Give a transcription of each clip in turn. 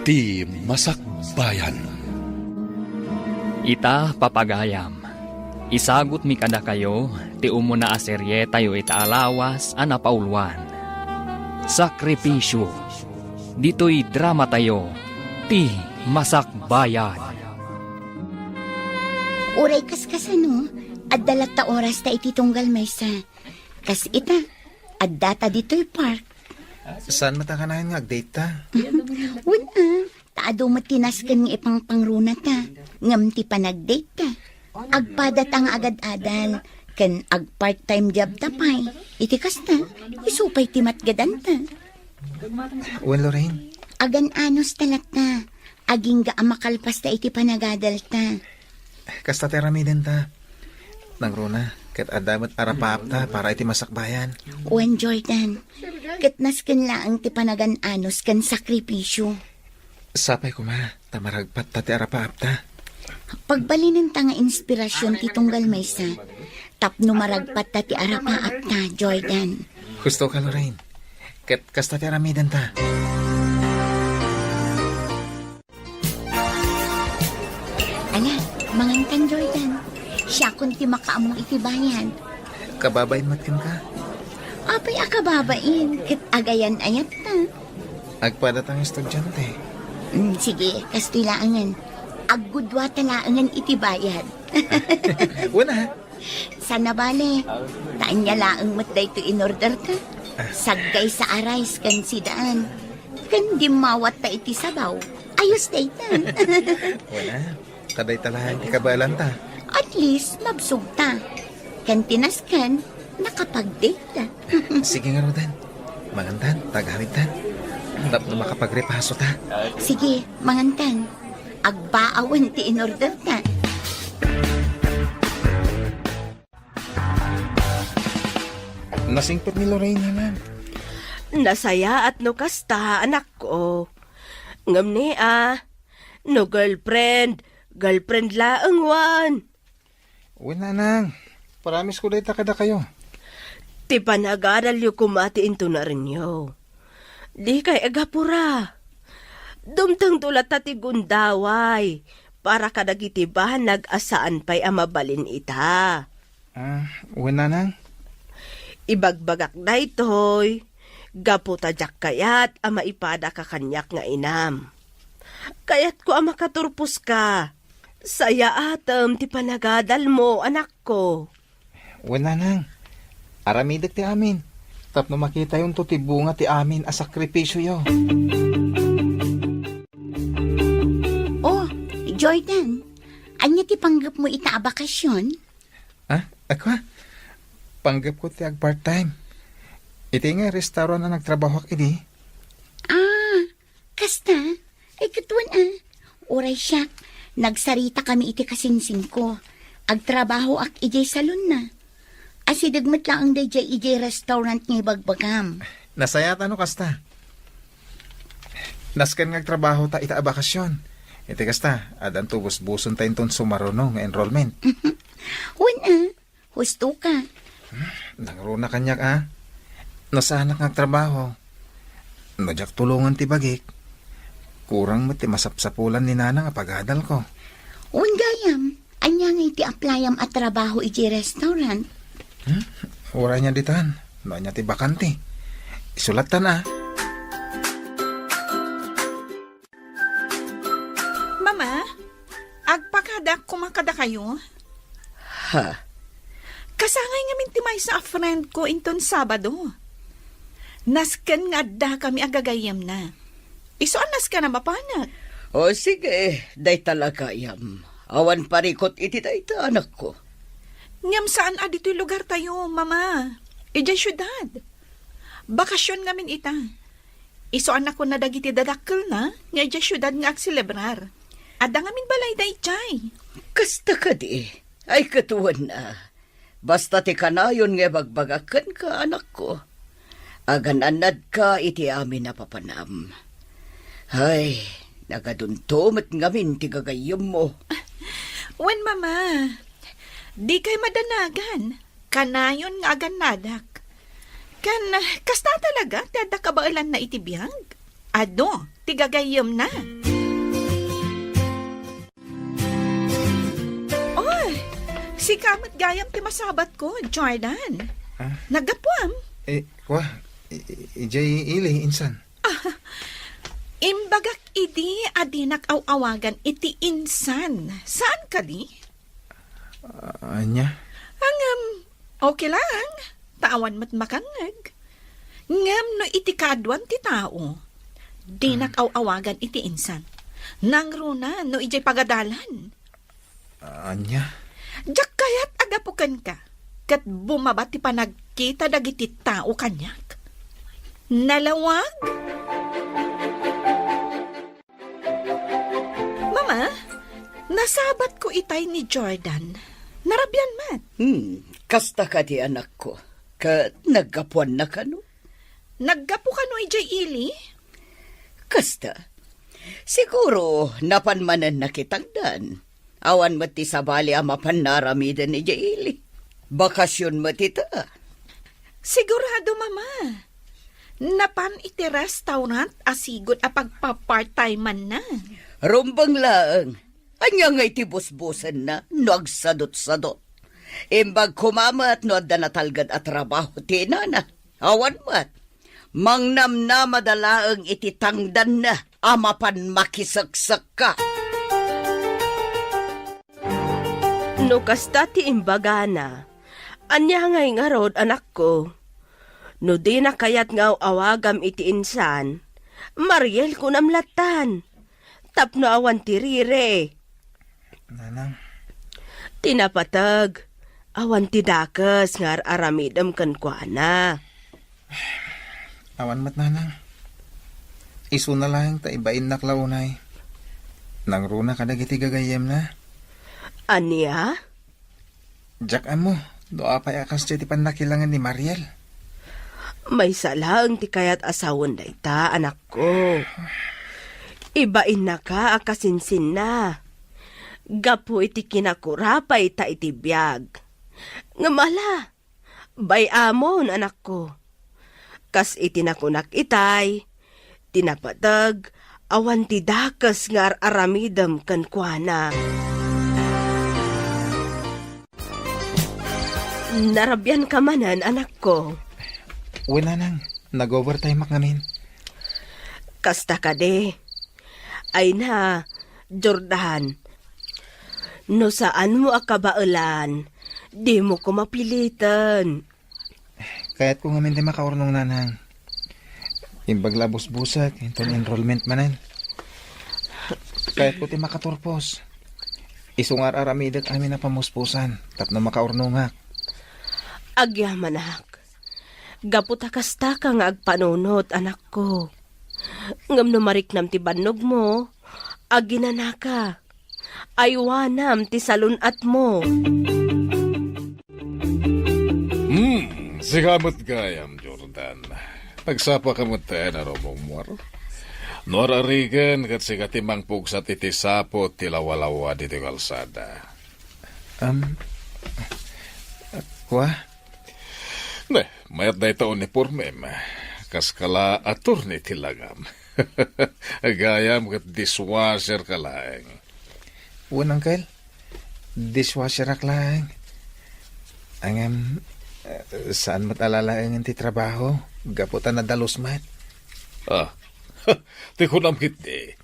Ti Masakbayan. Ita papagayam. Isagot mi kada kayo, ti umuna a serye tayo itaalawas ana paulwan. Sakripisyo. Dito'y drama tayo, ti Masakbayan. Uray kas ano, at dalata oras ta iti tunggal maysa. Kas ita, at data dito'y park. Saan matakanayan nga agdate ta? Wala, taado matinas ka ng ipang pangruna ta. Ngam ti panagdate ta. Agpadat ang agad-adal. Kan ag part-time job ta pay. Iti kas ta, isupay ti matgadan ta. Well, Lorraine, Agan anos talat ta. Aging ga amakalpas ta iti panagadal ta. kasta teramiden ta. Nangruna, kat adamat arapap ta para iti masakbayan. Wen Jordan, katnas kan laang ti panagan anos kan sakripisyo. Sapay ko ma, tamaragpat ta ti arapap ta. Pagbalinin ta nga inspirasyon ti tunggal maysa, tapno maragpat ta ti arapaap ta, Jordan. Gusto ka, Lorraine. Kat kasta teramiden ta. Ala, mangantan Jordan. Siya kun ti makaamong iti bayan. Kababayin matkin ka. Apay akababain, kat agayan ayat ta. Agpadat ang estudyante. Sige, kastilaangan. Aggudwa talaangan iti bayad. Wala. Sana bale, taan niya laang matday to in order ta. Saggay sa arais kan sidaan. Kan di mawat ta iti sabaw. Ayos day ta. Wala. Kaday talahan ti kabalan ta. At least, mabsog ta. Kan tinaskan, nakapag-date ta. Sige nga, Rodan. Mangantan, tagawid ta. Tapno makapagrepaso ta. Sige, mangantan. Agbaawan ti in order ta. Nasingpit ni Lorraine naman. Nasaya at no kasta, anak ko. Ngam ni no girlfriend laang wan. Wala nang. Paramis ko dahil takada kayo. Ti panagaral yu kumati into na rin yo. Di kay agapura. Dumtang tulat ta ti gundaway. Para kadagitibahan nag-asaan pa'y amabalin ita. Wala nang. Ibagbagak na ito'y. Gaputa jak kayat ama ipada ka kanyak nga inam. Kayat ko ama katurpos ka. Saya atam ti panagadal mo, anak ko. Wala nang. Aramidak ti amin. Tapno makita yung to ti bunga ti amin a sakripisyo yo. Oh, Jordan, anya ti panggap mo ita a bakasyon? Ako? Panggap ko ti ag part-time. Iti nga restaurant na nagtrabaho ak idi. Kasta? Ay katuan Oray siya, nagsarita kami iti kasinsing ko. Agtrabaho ak ijay salon na. Asidagmat lang ang dayjay ijay restaurant nga bagbagam. Nasaya tano kasta. Naskan nga trabaho ta ita a bakasyon. Iti kasta, adan tubos-buson tayo ton sumaruno nga enrollment. Husto ka. Nangruna kanyak Nasanak nga trabaho. Nadyak tulungan ti bagik. Kurang mati masapsapulan ni nana nga pagadal ko. Gayam, anya nga iti aplayam at trabaho iti restaurant. Ura niya ditan. No niya ti bakante. Isulat ta na. Mama, agpakadak kumakada kayo? Ha? Kasangay nga mintimay sa friend ko inton Sabado. Nasken nga da kami agagayam na. Isuan nasken na mapanag. O sige, day talaga yam. Awan parikot iti dayta anak ko. Ngam saan adito'y lugar tayo, mama? Ijay syudad. Bakasyon ngamin ita. Isuan ako na dagiti dadakkel na, nga ijay syudad nga agselebrar. Ada ngamin balay day jay. Kasta ka di. Ay katuwan na. Basta ti kanayon nga bagbagakan ka anak ko. Agan-anad ka iti amin na papanam. Ay, nagaduntomat ngamin ti gagayom mo. Wen, mama, di kay madanagan. Kanayon nga aganadak. Kasta talaga, tada kabailan na itibiyag. Ado, tigagayom na. Si kamot gayam ti masabat ko, Jordan. Ah? Nagapuam. Kwa, ijay ili, insan. Imbagak idi adinak awagan iti insan. Saan ka di? Anya? Okay lang. Tawan mat makangag. Ngam no iti kadwan ti tao. Dinak awagan iti insan. Nangruna no ijay pagadalan. Anya? Diyak kayat agapukan ka. Kat bumabat ti panagkita dagiti tao kanyak. Nalawag? Mama, nasabat ko itay ni Jordan. Narabyan mat. Kasta ka di anak ko. Ka naggapuan na ka no? Naggapo ka no ijay ili? Kasta. Siguro napanmanan na kitagdan. Awan mo ti sabali amapan naramidan ni Jaili. Bakasyon mo tita. Sigurado, Mama. Napan iti restaurant asigod a pagpa-part-time man na. Rumbang laang. Anya nga iti busbusan na, no agsadot-sadot. Imbag kumamat no adda natalgad at trabaho ti nana. Awan mat. Mangnam na madalaang iti tangdan na, amapan makisaksak ka. No kasta ti imbaga na, anya ngay nga rod anak ko. No di na kayat nga awagam iti insan, Mariel ko namlatan. Tapno awan ti rire. Nanang? Tinapatag, awan ti dakas nga aramidam kan kuana. Awan mat nanang. Isu na lang ta ibain na klaunay. Nangruna ka dagiti gagayem na. Anya? Jack amo, doa pa akas ti panakilangan ni Mariel. May salang ti kayat asawon da ita, anak ko. Ibain na ka akasinsin na. Gapo iti kinakurapay ta iti biyag. Ngamala, bay amon anak ko. Kas iti nakunak itay, tinapatag, awan ti dakas nga aramidam kan kuana. Narabyan ka manan, anak ko. Uy nanang, nag-overtime ngamin. Kasta ka de. Ay na, Jordan. No saan mo akabailan, di mo ko mapilitan. Kaya't ko ngamin di makaurnong nanang. Imbag labos-busak, itong enrollment manan. Kaya't ko ti makaturpos. Isungar aramidat amin na pamuspusan, tapno makaurnongak. Agyamanak. Gaputa kasta ka nga agpanunot, anak ko. Ngam no mariknam ti bannog mo, aginanaka. Aywanam ti salunat mo. Sigamot gayam, Jordan. Nagsapa ka mo tayo na romong muar. Norarigan kat sigatimang pugsat iti sapo tilawalawa dito kalsada. Kwa? Ne, mayat na ito uniformem. Kaskala attorney tilagam. Gayam kat dishwasher ka lang. Uwan, Uncle. Dishwasher ak lang. Saan mat alalaang ti trabaho? Gaputan na dalos mat. Ti kunam kiti.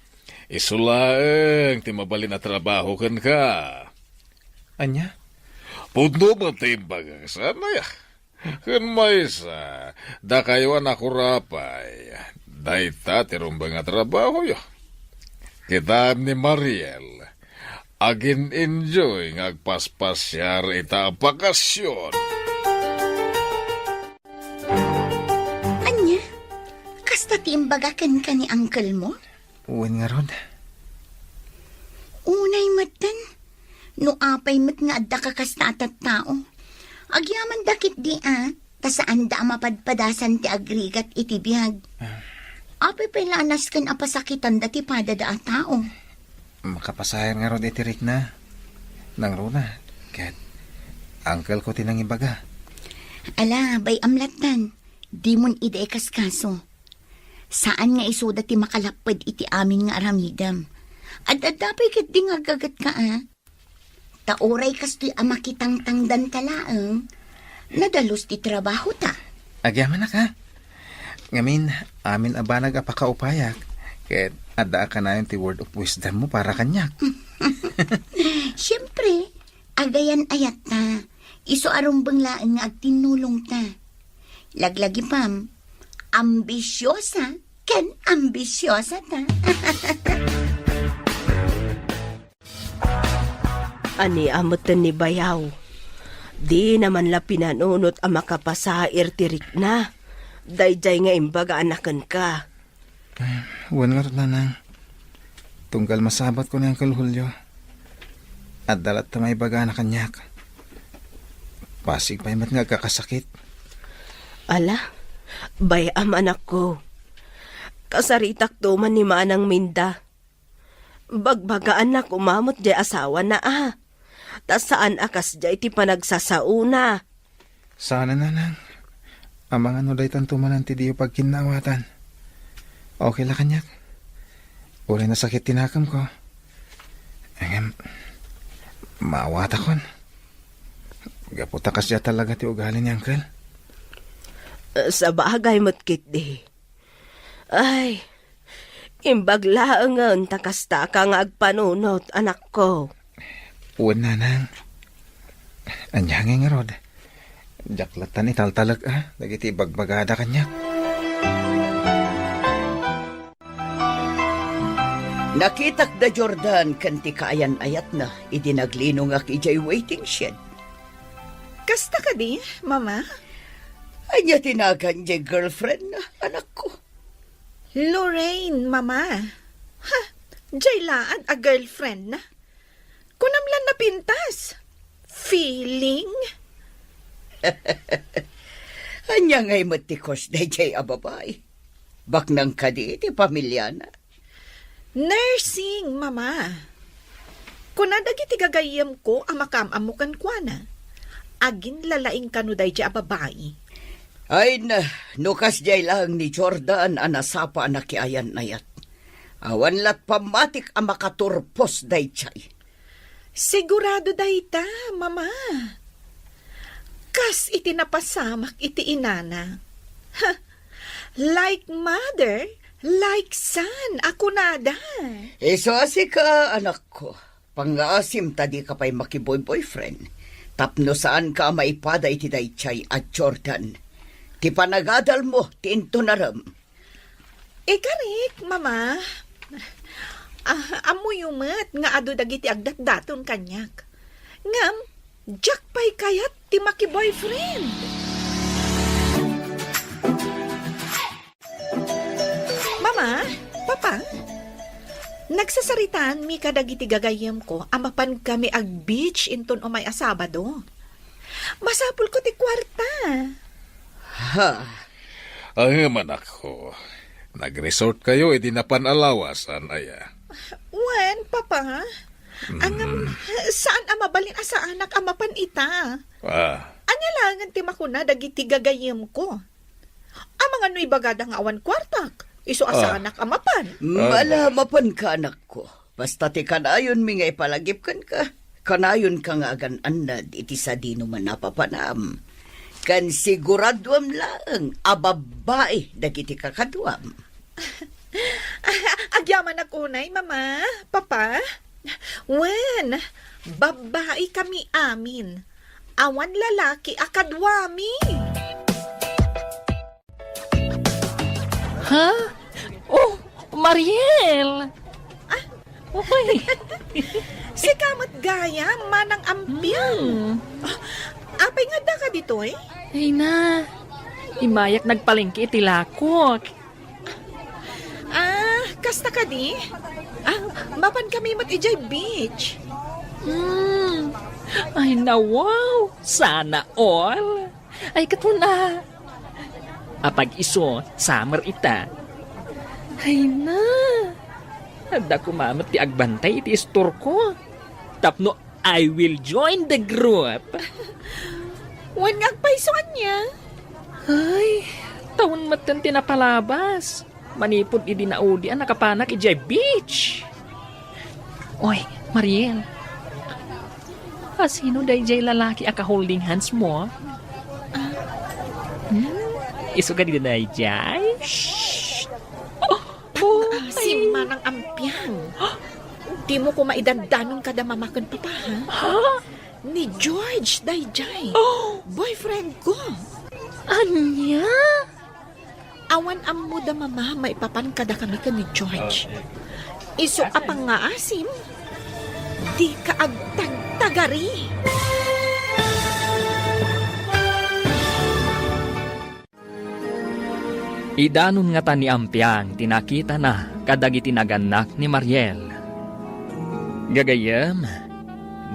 Isulaang ti mabalin na trabaho kan ka. Anya? Pundo mo timbag sana ya. Kan may sa, da kayo anak rapay. Daita ti rumbang nga trabaho ya. Kita ni Mariel. Agin enjoy ngagpaspasyar ita bakasyon. Anya? Kasta tiimbagakan ka ni uncle mo? Uwan nga rod. Unay matan. No apay mat nga adda ka kasta at tao. Agyaman dakit di tasaan da mapadpadasan ti agrigat iti biyag. Apay pailanas kan apasakitan dati pada da tao. Makapasayar nga rod itirik na. Nang runa. Kat, uncle ko tinang ibaga. Ala, bay amlatan. Di mon ide kaskaso. Saan nga iso dati makalapad iti amin nga aramidam. At adapay kat di nga gagat ka Tauray kastoy ama kitang tangdan talaang. Nadalos ti trabaho ta. Agyaman na ka. Ngamin, amin abanag apakaupayak. Kaya ada ka na yung ti word of wisdom mo para kanyak. Siyempre, agayan ayat ta. Iso arumbang laan nga agtinulong ta. Laglagi pam, ambisyosa ken ambisyosa ta. Ani amutan ni Bayaw. Di naman la pinanunot ang makapasair tirik na. Dayjay nga imbaga anakan ka. Huwag nga rin nanang. Tunggal masabat ko na yung kalhulyo. At dalat na may baga na kanyak. Pasig pa imat nga kakasakit. Ala, bayam anak ko. Kasaritak tuman ni Manang Minda. Bagbagaan na kumamot jay asawa na Tas saan akas jay ti panagsasauna. Sana nanang. Ang mga nuday tantumanan ti diyo pag kinawatan. Okay la kanyak. Uli na sakit tinakam ko. Engem, maawat akon. Gaputakas siya talaga ti ugali ni Uncle. Sa bagay mo't kitdi. Ay, imbaglaangan takasta ka nga agpanunot, anak ko. Uwan nanang. Anyangin nga rod. Jaklatan italtalag Dagiti bagbagada kanyak. Nakitak da Jordan kanti kaayan ayat na idinaglinong ak ijay waiting shed. Kasta ka di, mama? Anya tinagan jay girlfriend na anak ko. Lorraine, mama. Ha, jaylaan a girlfriend na. Kunamlan na pintas. Feeling? Anya ngay matikos da jay ababay. Baknang kadi iti pamilya na. Nursing, mama. Kunadagi ti gagayam ko ang makamamukan kwa na. Agin lalaing kanuday di ababae. Ay na, nukas jay lang ni Jordan anasapa anakiayan nayat. Awan lat pamatik ang makaturpos day chay. Sigurado dayta, mama. Kas iti napasamak iti inana. Ha, like mother, like son, ako nada. Iso asi ka, anak ko. Pangaasim tadi ka pa'y makiboy-boyfriend. Tapno saan ka maipada iti day chay at Jordan. Ti panagadal mo, ti intonaram. Karik, mama. Amo yumat nga ado dagiti agdat-daton kanyak. Ngam, jak pa'y kayat ti maki-boyfriend. Mama, papa, nagsasaritaan mi kadagiti gagayam ko amapan kami ag beach inton umay a Sabado. Masapul ko ti kwarta. Ha, Ang manak ko. Nag-resort kayo, dinapanalawasan, aya. Wen, papa. Saan amabalin asa anak amapan ita? Anya langan ti makuna dagiti gagayem ko. Ang mga nuy bagada nga awan kwartak. Iso asa anak amapan. malamapan ka anak ko. Basta ti kanayon mi nga ipalagip kan ka. Kanayon ka nga agan anad iti sa di naman napapanam. Kan siguraduam lang ababae dagiti kakadwam. Agyaman ako unay, mama, papa. Wen, babae kami amin. Awan lalaki akadwami. Ha? Oh, Mariel! Okay. Si kamot gaya, manang ampiang. Apay nga da ka dito eh. Ay na. Imayak nagpalengke iti lakok. Kasta ka di? Mapan kami mat ijay beach. Ay na wow. Sana all. Ay katuna. Apag iso, summer ita. Ay na. Handa kumamat ti agbantay iti store ko. Tapno, I will join the group. Wen nga agpaisoan niya. Ay, taon matan tinapalabas. Manipod idinaudi ang nakapanak ijay beach. Oy, Mariel. Sino dayjay lalaki aka holding hands mo? Iso ka dito dayjay? Asim manang ampyang. Di mo ko maidandanon kada mamakan papa, ha? Ni George, dayjay. Boyfriend ko. Anya? Awan ammo da mama, maipapan kada kami ka ni George. Iso apang nga asim. Di ka agtag-tagari. Idanon nga ta ni Ampiang tinakita na kadagiti naganak ni Mariel. Gagayam,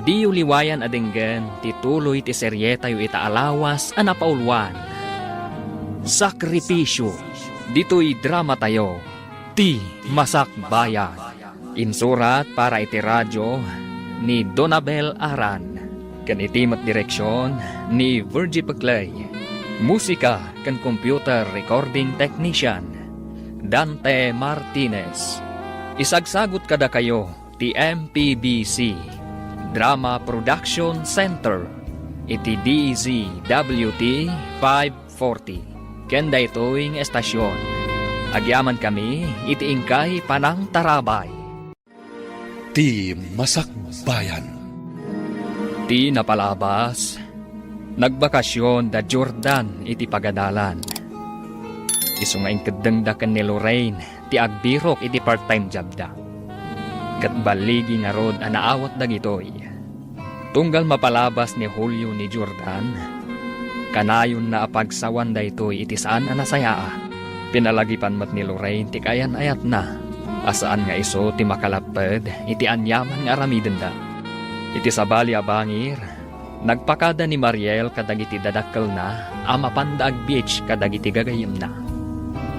di uliwayan adenggan tituloy ti seryeta yu itaalawas anapaulwan. Sakripisyo, dito'y drama tayo, ti Masakbayan. Insurat para iti radyo ni Donabel Aran. Kan itimat direksyon ni Virgie Paclay. Musika kan computer recording technician Dante Martinez. Isagsagot kada kayo ti MPBC Drama Production Center iti DZWT 540 kenda ito'y estasyon. Agyaman kami iti ingkay Panang Tarabay. Ti Masakbayan. Ti napalabas, nagbakasyon da Jordan iti pagadalan. Isu nga inkadengdakan ni Lorraine ti agbirok iti part-time job da. Kat baligi nga rod anaawat dagitoy. Tunggal mapalabas ni Julio ni Jordan, kanayon na apagsawan da itoy iti saan anasayaa. Pinalagipan mat ni Lorraine ti kayan ayat na. Asaan nga iso ti makalapad iti anyaman nga aramiden da. Iti sabali abangir, nagpakada ni Mariel kadagiti dadakkel na amapandaag beach kadagiti gagayem na.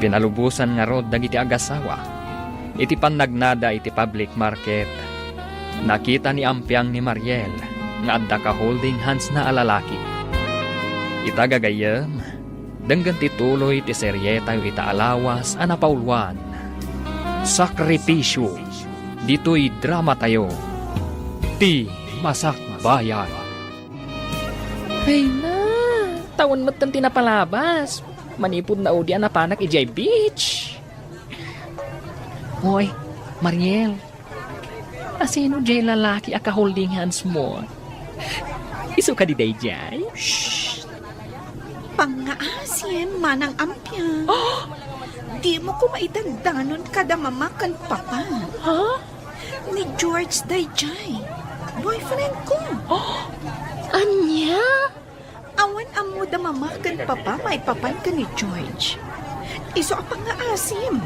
Pinalubusan nga rod dagiti agasawa. Iti pannagnada iti public market. Nakita ni Ampiang ni Mariel nga adda ka holding hands na alalaki. Ita gagayem, denggan tituloy ti seryeta yu itaalawas anapaulwan. Sakripisyo, dito'y drama tayo, ti Masakbayan. Ay na, taon mo't tang tinapalabas. Manipod na udi na panak ijay beach. Hoy, Mariel, asino jay lalaki aka holding hands mo? Iso ka di day jay? Pangaasim manang ampyang. Di mo ko maidandanon kada mamakan papa. Ha? Ni George dayjay. Boyfriend ko. Anya? Awan amo da mamakan papa, maipapan ka ni George. Iso apang nga asim.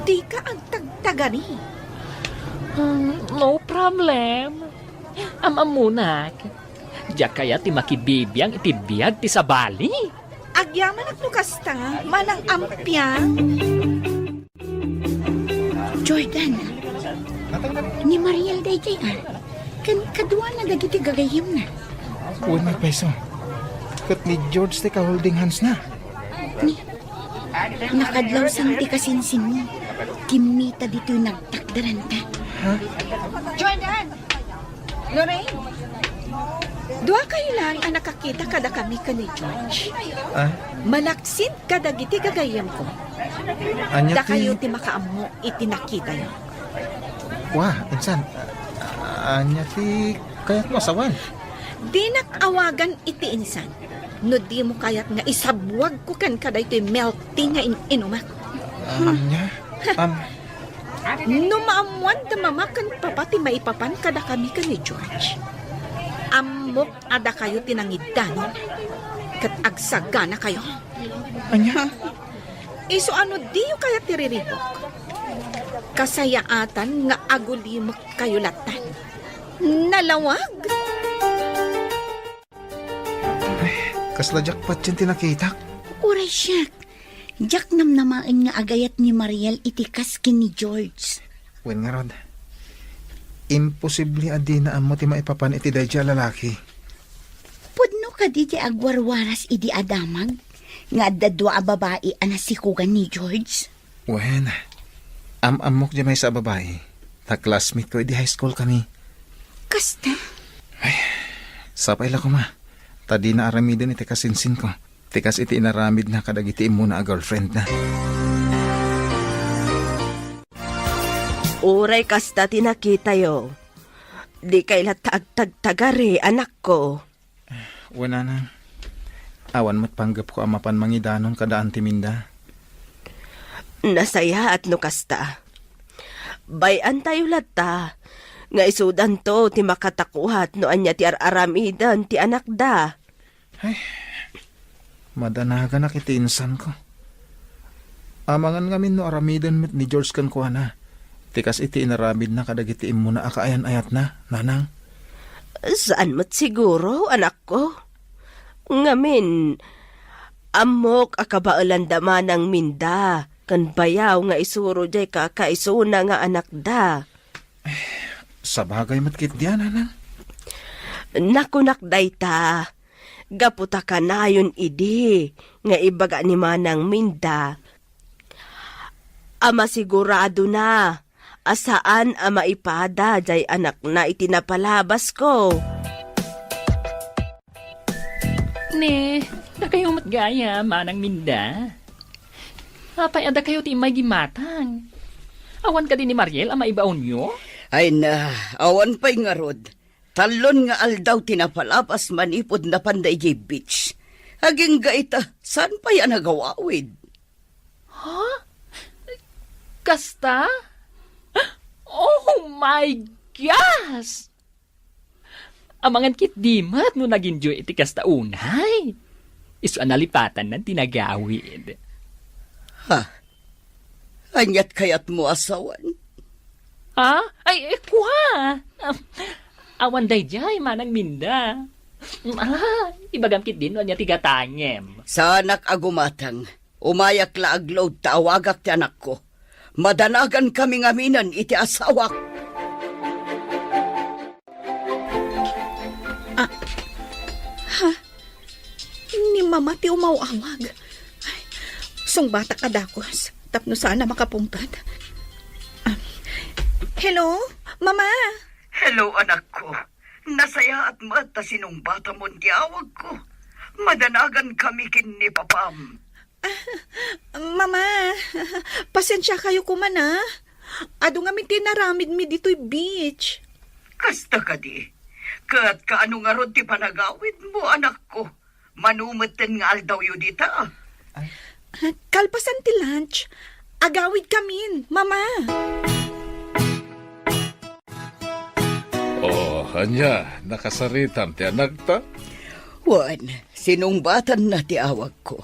Di ka ang tagtagari. No problem. Amamunak. Diya kaya ti makibibiyang itibiyag ti sabali. Agyaman at nukasta, manang ampyang. Jordan, ni Mariel dayjay kan kadwa na dagiti gagayem na. Uwan may peso. Kat ni George ti ka holding hands na. Nakadlaw sang ti kasinsin mo. Kimita dito nagtakdaran ka. Jordan! Lorraine! Dua kayo lang ang nakakita kada kami ka ni George. Malaksin kada giti gagayam ko. Anya Da kayo ti makaamo itinakita yun. Wah, insan. Anya ti kayat mo asawan. Di nakawagan iti insan. No di mo kayat nga isabwag ko kan kada ito'y melting nga inumak. Anya? No maamuan da mamakan papati maipapan kada kami ka ni George. Amok ada kayo tinangidanon. Kat agsaga na kayo. Anya? Iso ano diyo kaya tiriribok? Kasayaatan nga agulimok kayo latan. Nalawag? Kasla jackpot yung tinakita. Uray siya. Jak namnamain nga agayat ni Mariel itikas kin ni George. Wen nga rod. Imposible adi na amo ti maipapan iti dayjay lalaki. Pudno ka di agwarwaras idi adamag. Nga dadwa a babae anasikugan ni George. Wen, amok di may sa babae. Ta classmate ko di high school kami. Kasta. Sapay la ko ma. Tadi na aramidin iti kasinsin ko. Tikas iti inaramid na kadagiti mo na a girlfriend na. Uray kasta tinakita yo. Di kaila tagtagtagari, anak ko. Wala na. Awan mat panggap ko amapan mangidanon kadaan timinda. Nasaya at no kasta. Bayan tayo lata. Nga isudan to ti makatakuhat no anya ti aramidan ti anak da. Madanaga na kiti insan ko. Amangan ngamin no aramidan met ni George kan kuha na. Tikas iti inaramid na kadagiti mo na akaayan ayat na, nanang. Saan mo't siguro, anak ko? Ngamin, amok akabaalan dama ng minda, kan bayaw nga isuro jay kakaisuna nga anak da. Sa bagay matkit diyan, nanang. Nakunak dayta, gaputa ka na yun idi, nga ibaga ni manang minda. Ama sigurado na, asaan ama ipada jay anak na itinapalabas ko. Ne, da kayo matgaya, manang minda. Apay, ada kayo ti may gimatang. Awan ka din ni Mariel, ama ibaon nyo? Ay na, awan pa'y nga rod. Talon nga aldaw tinapalapas manipod na panday jay beach. Aging gaita, saan pa yan nagawawid? Kasta? Oh my gosh! Amangan kit dimat no nag-enjoy iti kasta unay. Isu analipatan ng tinagawid. Ha? Anyat kayat mo asawan? Ha? Ay, kuha! Awan day jay, manang minda. Ibagam kit din no niya tigatangem. Sanak agumatang, umayak la agload taawagak ti anak ko. Madanagan kami ngaminan iti asawak. Ni mama ti umawawag. Ay, sungbata ka dakos. Tapno sana makapungpad. Hello? Mama? Hello, anak ko. Nasaya at mata sinong bata mo tiawag ko. Madanagan kami kin ni papam. Mama, pasensya kayo kuman ha. Ado nga min tinaramid mi dito'y beach. Kasta ka di. Kat kaano nga ron ti panagawid mo, anak ko. Manumeten nga aldaw yu dita. Kalpasan ti lunch. Agawid kamin, mama. Oh, anya, nakasaritan ti anak ta? Wan, sinungbatan na ti awag ko.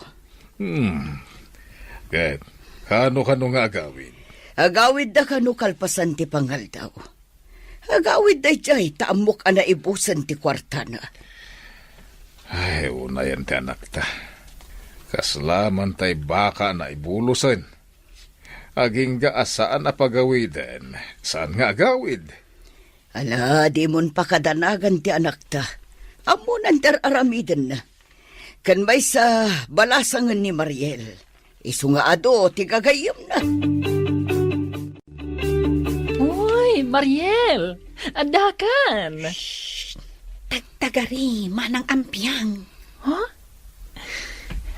Kat, kano nga agawin? Agawid da kanu kalpasan ti pangaldaw. Agawid da jay taamok ana ibusan ti kwartana. Ay, una yan ti anak ta. Kaslaman tay baka na ibulusan. Aging gaasaan na pagawiden. Saan nga agawid? Ala, di mon pakadanagan ti anak ta. Amunan ter aramiden na. Kan may sa balasangan ni Mariel. Isu nga ado, ti gagayam na. Uy, Mariel! Adakan! Tagtagari, manang ampyang. Huh?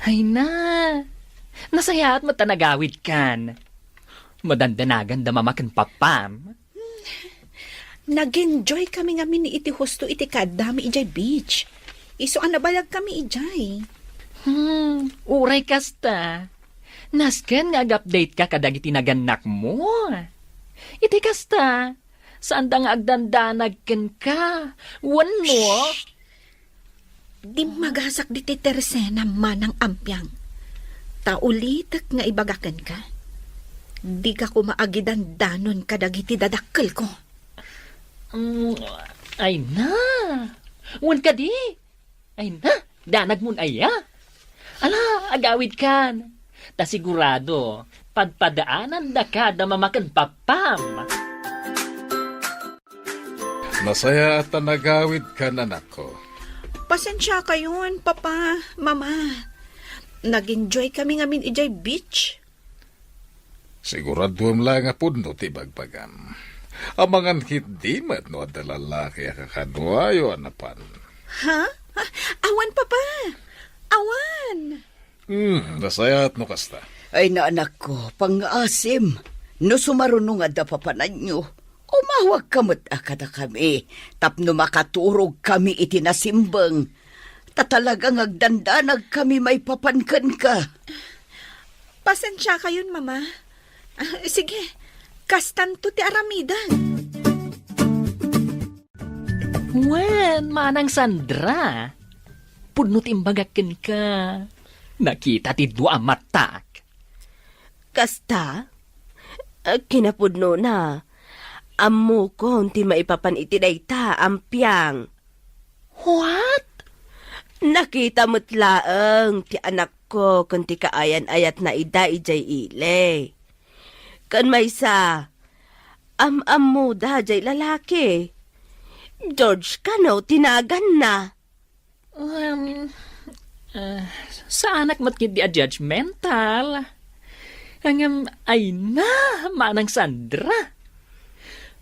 Ay na! Nasaya at matanagawid kan. Madandanagan da mamakan papam. Nag-enjoy kami ngamin ni iti husto iti kadami ijay beach. Iso anabayag kami ijay. Uray kasta. Nasken nga update ka kadag itinagannak mo. Iti kasta. Saan da nga agdandanag ken ka? Wan mo? Di magasak di ti Teresena manang ampyang. Taulitak nga ibagakan ka. Di ka kumaagidan danon kadag iti dadakkel ko. Ay na. Wan ka di. Ay na. Danag mun aya. Ala, agawid kan. Ta sigurado, padpadaanan da ka da mamakan papam. Nasaya at nagawid ka, anak ko. Pasensya kayon, papa, mama. Nag-enjoy kami ngamin ijay beach. Siguraduam lang nga puno ti bagbagam. Amangan hindi mat no at lalaki kakadwayo anapan. Ha? Awan pa pa. Awan. Nasayat no kasta. Ay na anak ko, pang-asim. No sumarunong nga papanan nyo. Umawag kamot akada kami. Tapno makaturog kami itinasimbang. Tatalagang agdandanag kami may papankan ka. Pasensya kayon, mama. Sige, kastan to ti aramidan. Wen, manang Sandra. Punot imbagakin ka. Nakita ti dua matak. Kasta? Kinapudno na. Ammo ko ti maipapan iti dayta, Ampyang. What? Nakita mo't laeng ti anak ko kung ti kaayan-ayat na ida ijay ile. Kan maysa, am mo da jay lalaki. George kano tinagan na. Sa anak mo't di a judgmental. Hangam ay na, manang Sandra.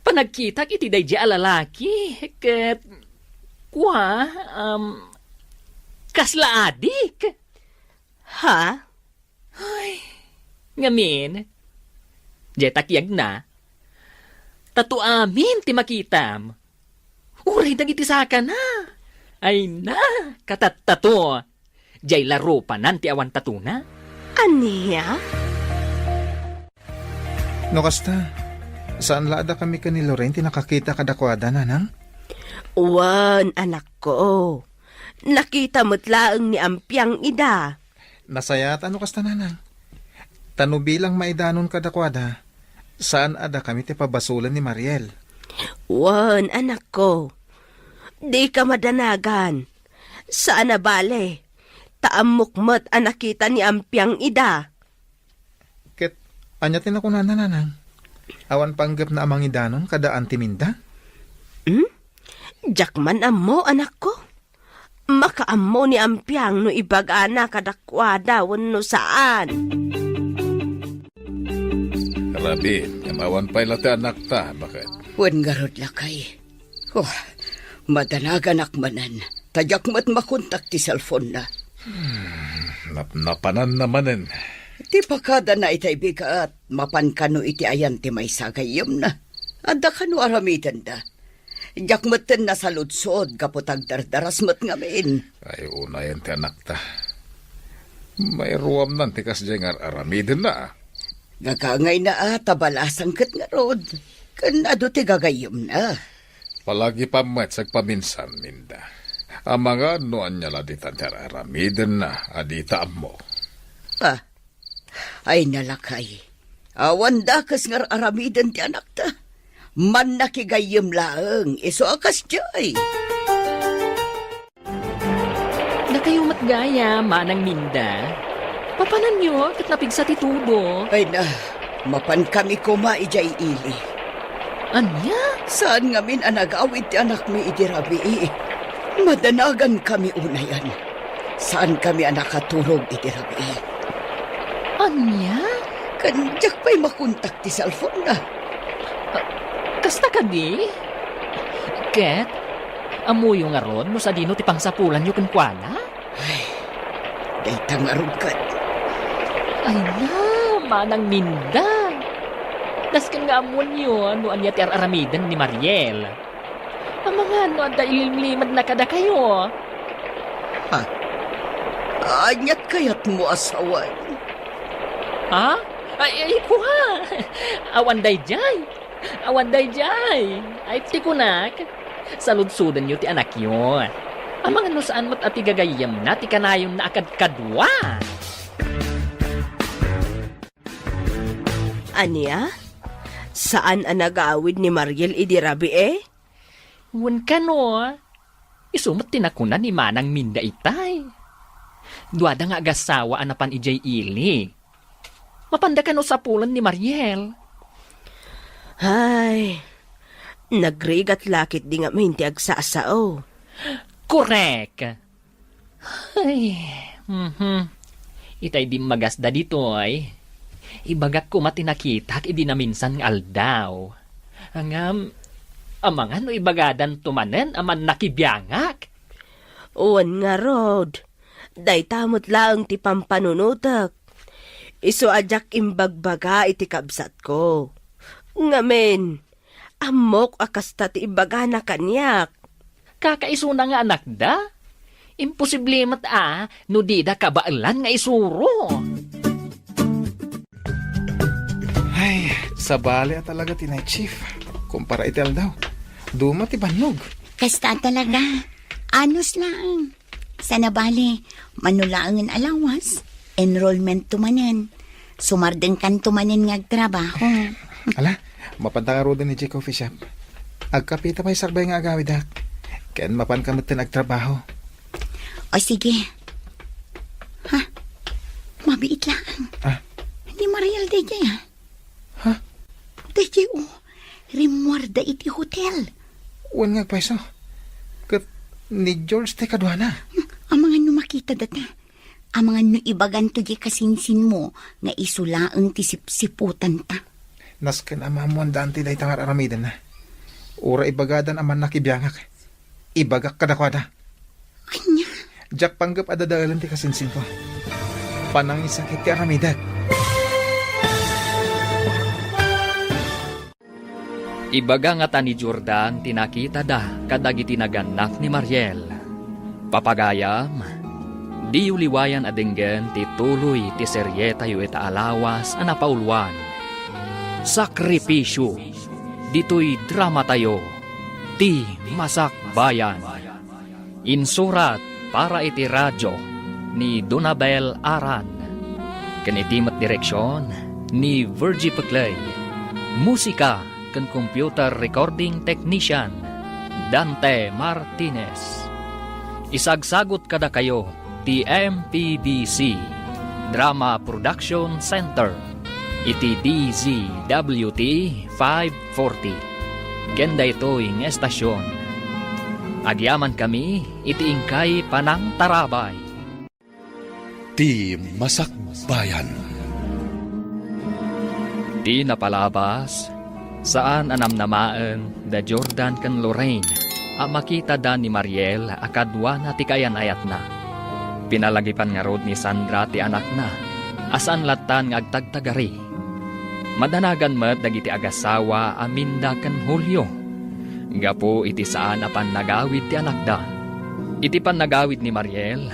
Panagkitak iti day di a lalaki. Ket, kasla adik. Ha? Ngamin, jetakyag na. Tatu amin ti makitam. Uray dagiti saka na. Ay na, katatato. Jay laro pa nanti awan tatuna. Aniya? No kasta, saan laada kami ka ni Lorente nakakita kadakwada nanang? Wan, anak ko. Nakita mo't laeng ni Ampyang ida. Nasayat ano kasta nanang? Tano bilang maidanon kadakwada, saan ada kami ti pabasulan ni Mariel? Wan, anak ko. Di ka madanagan. Saan na bale? Taamukmat ang nakita ni Ampyang ida. Ket, anyatin ako nanang. Awan panggap na amang idanon kada antiminda? Jakman ammo, anak ko. Makaammo ni Ampyang no ibag-ana kadakwada wano saan. Rabi, yamawan pa'y lati anak ta, bakit? Wan garod lakay. Oh, madanagan akmanan. Tadyak mat makontak ti cellphone na. Napanan namanen. Ti pakada na itay bigat, mapan kano iti ayan ti may sagayom na. Anda kano aramitan da. Jakmatan na sa lutsod, kaputag dardaras mat ngamin. Ay, una yan ti anak ta. May ruwam nan ti kasdyang aramidin na. Gagangay na tabalasang kat nga rod. Kanado ti gagayom na. Palagi pa met sagpaminsan, minda. Ang mga noan niya laditan ti aramidin na, adita mo. Ay nalakay. Awan dakas nga aramidan ti anak ta. Man nakigayom laeng, iso akas jay. Na kayo matgaya, manang Minda. Papanan nyo, kat napigsa ti tubo. Ay na, mapan kami kuma ijay ili. Anya? Saan ngamin anagawid ti anak mi idirabi? Madanagan kami unayan. Saan kami anakaturog idirabi? Anya? Kanjak pa'y makontak ti cellphone na. Kasta ka di? Ket, amuyo nga ron, no sa dino ti pangsapulan nyo kunkwana? Day tangarog kat. Ay na, manang Minda. Daskan nga amon yun, no anya ti aramidan ni Mariel. Ang mga no, ada ilimlimad na kada kayo. Anyat kayat mo asawan. Ha? Ay kuha. Awan day jay. Awan day jay. Ay tikunak. Saludsudan nyo ti anak yun. Ang mga no saan mo't ati gagayam na ti kanayon na akad kadwa. Aniya? Saan ang nag-aawid ni Mariel idirabi Wan ka no. Isumat tinakunan ni Manang Minda itay. Duwada nga agasawa anapan ijay ili. Mapanda ka no sa pulan ni Mariel. Ay, nagrigat lakit di nga minti agsasao. Correct. Ay, itay di magasda dito ay. Ibagat ko matinakitak idi na minsan ng aldaw. Ang mga no ibagadan tumanen aman nakibiyangak. Uwan nga rod. Day tamot lang ti pampanunutak. Iso ajak imbagbaga iti kabsat ko. Ngamen, amok akasta ti ibaga na kanyak. Kakaiso na nga anak da. Imposible mat no di da kabailan nga isuro. Ay, sa bali talaga tinay chief. Kumpara itel daw. Duma ti banog. Kasta talaga. Anos lang. Sa nabali, manulaangan alawas, enrollment tumanen. Sumardeng kan tumanen nga trabaho. Ala, mapantang aro din ni J Coffee Shop. Agkapita pa'y sarbay nga agawid dak. Ken mapan kamot tin agtrabaho. O sige. Ha? Mabiit lang. Ah? Hindi Mariel DJ ha? Ha? DJ rimwarda iti hotel. Uwan nga paiso. Kat ni George te kadwana. Ang mga numakita data. Ang mga no ibagan to di kasinsin mo nga isulaang tisip-siputan ta. Nasken amamuan daan ti day tangar aramidan na. Ura ibagadan aman nakibiyangak. Ibagak kadakwada. Anya? Jak panggap adadaalan ti kasinsin ko. Panang isakit ti aramidag. Ibaga nga ta ni Jordan tinakita da kadagiti naganak ni Mariel. Papagayam, di uliwayan adenggen ti tuloy ti seryeta yu ita alawas a napaulwan. Sakripisyo, dito'y drama tayo, ti Masak Bayan. Insurat para iti radyo ni Donabel Aran. Kanitimat direksyon ni Virgie Peclay. Musika kan computer recording technician Dante Martinez. Isagsagot kada kayo ti MPBC Drama Production Center iti DZWT 540. Genda ito'y ng estasyon. Agyaman kami iti ingkay Panang Tarabay. Ti Masak Bayan. Di napalabas saan anamnamaan da Jordan kan Lorraine a makita da ni Mariel akadwa na ti kayan ayat na. Pinalagipan nga rod ni Sandra ti anak na asan latan nga agtagtagari. Madanagan met dagiti agasawa aminda kan Hulyo. Gapo iti saan apan nagawid ti anak da. Iti pan nagawid ni Mariel,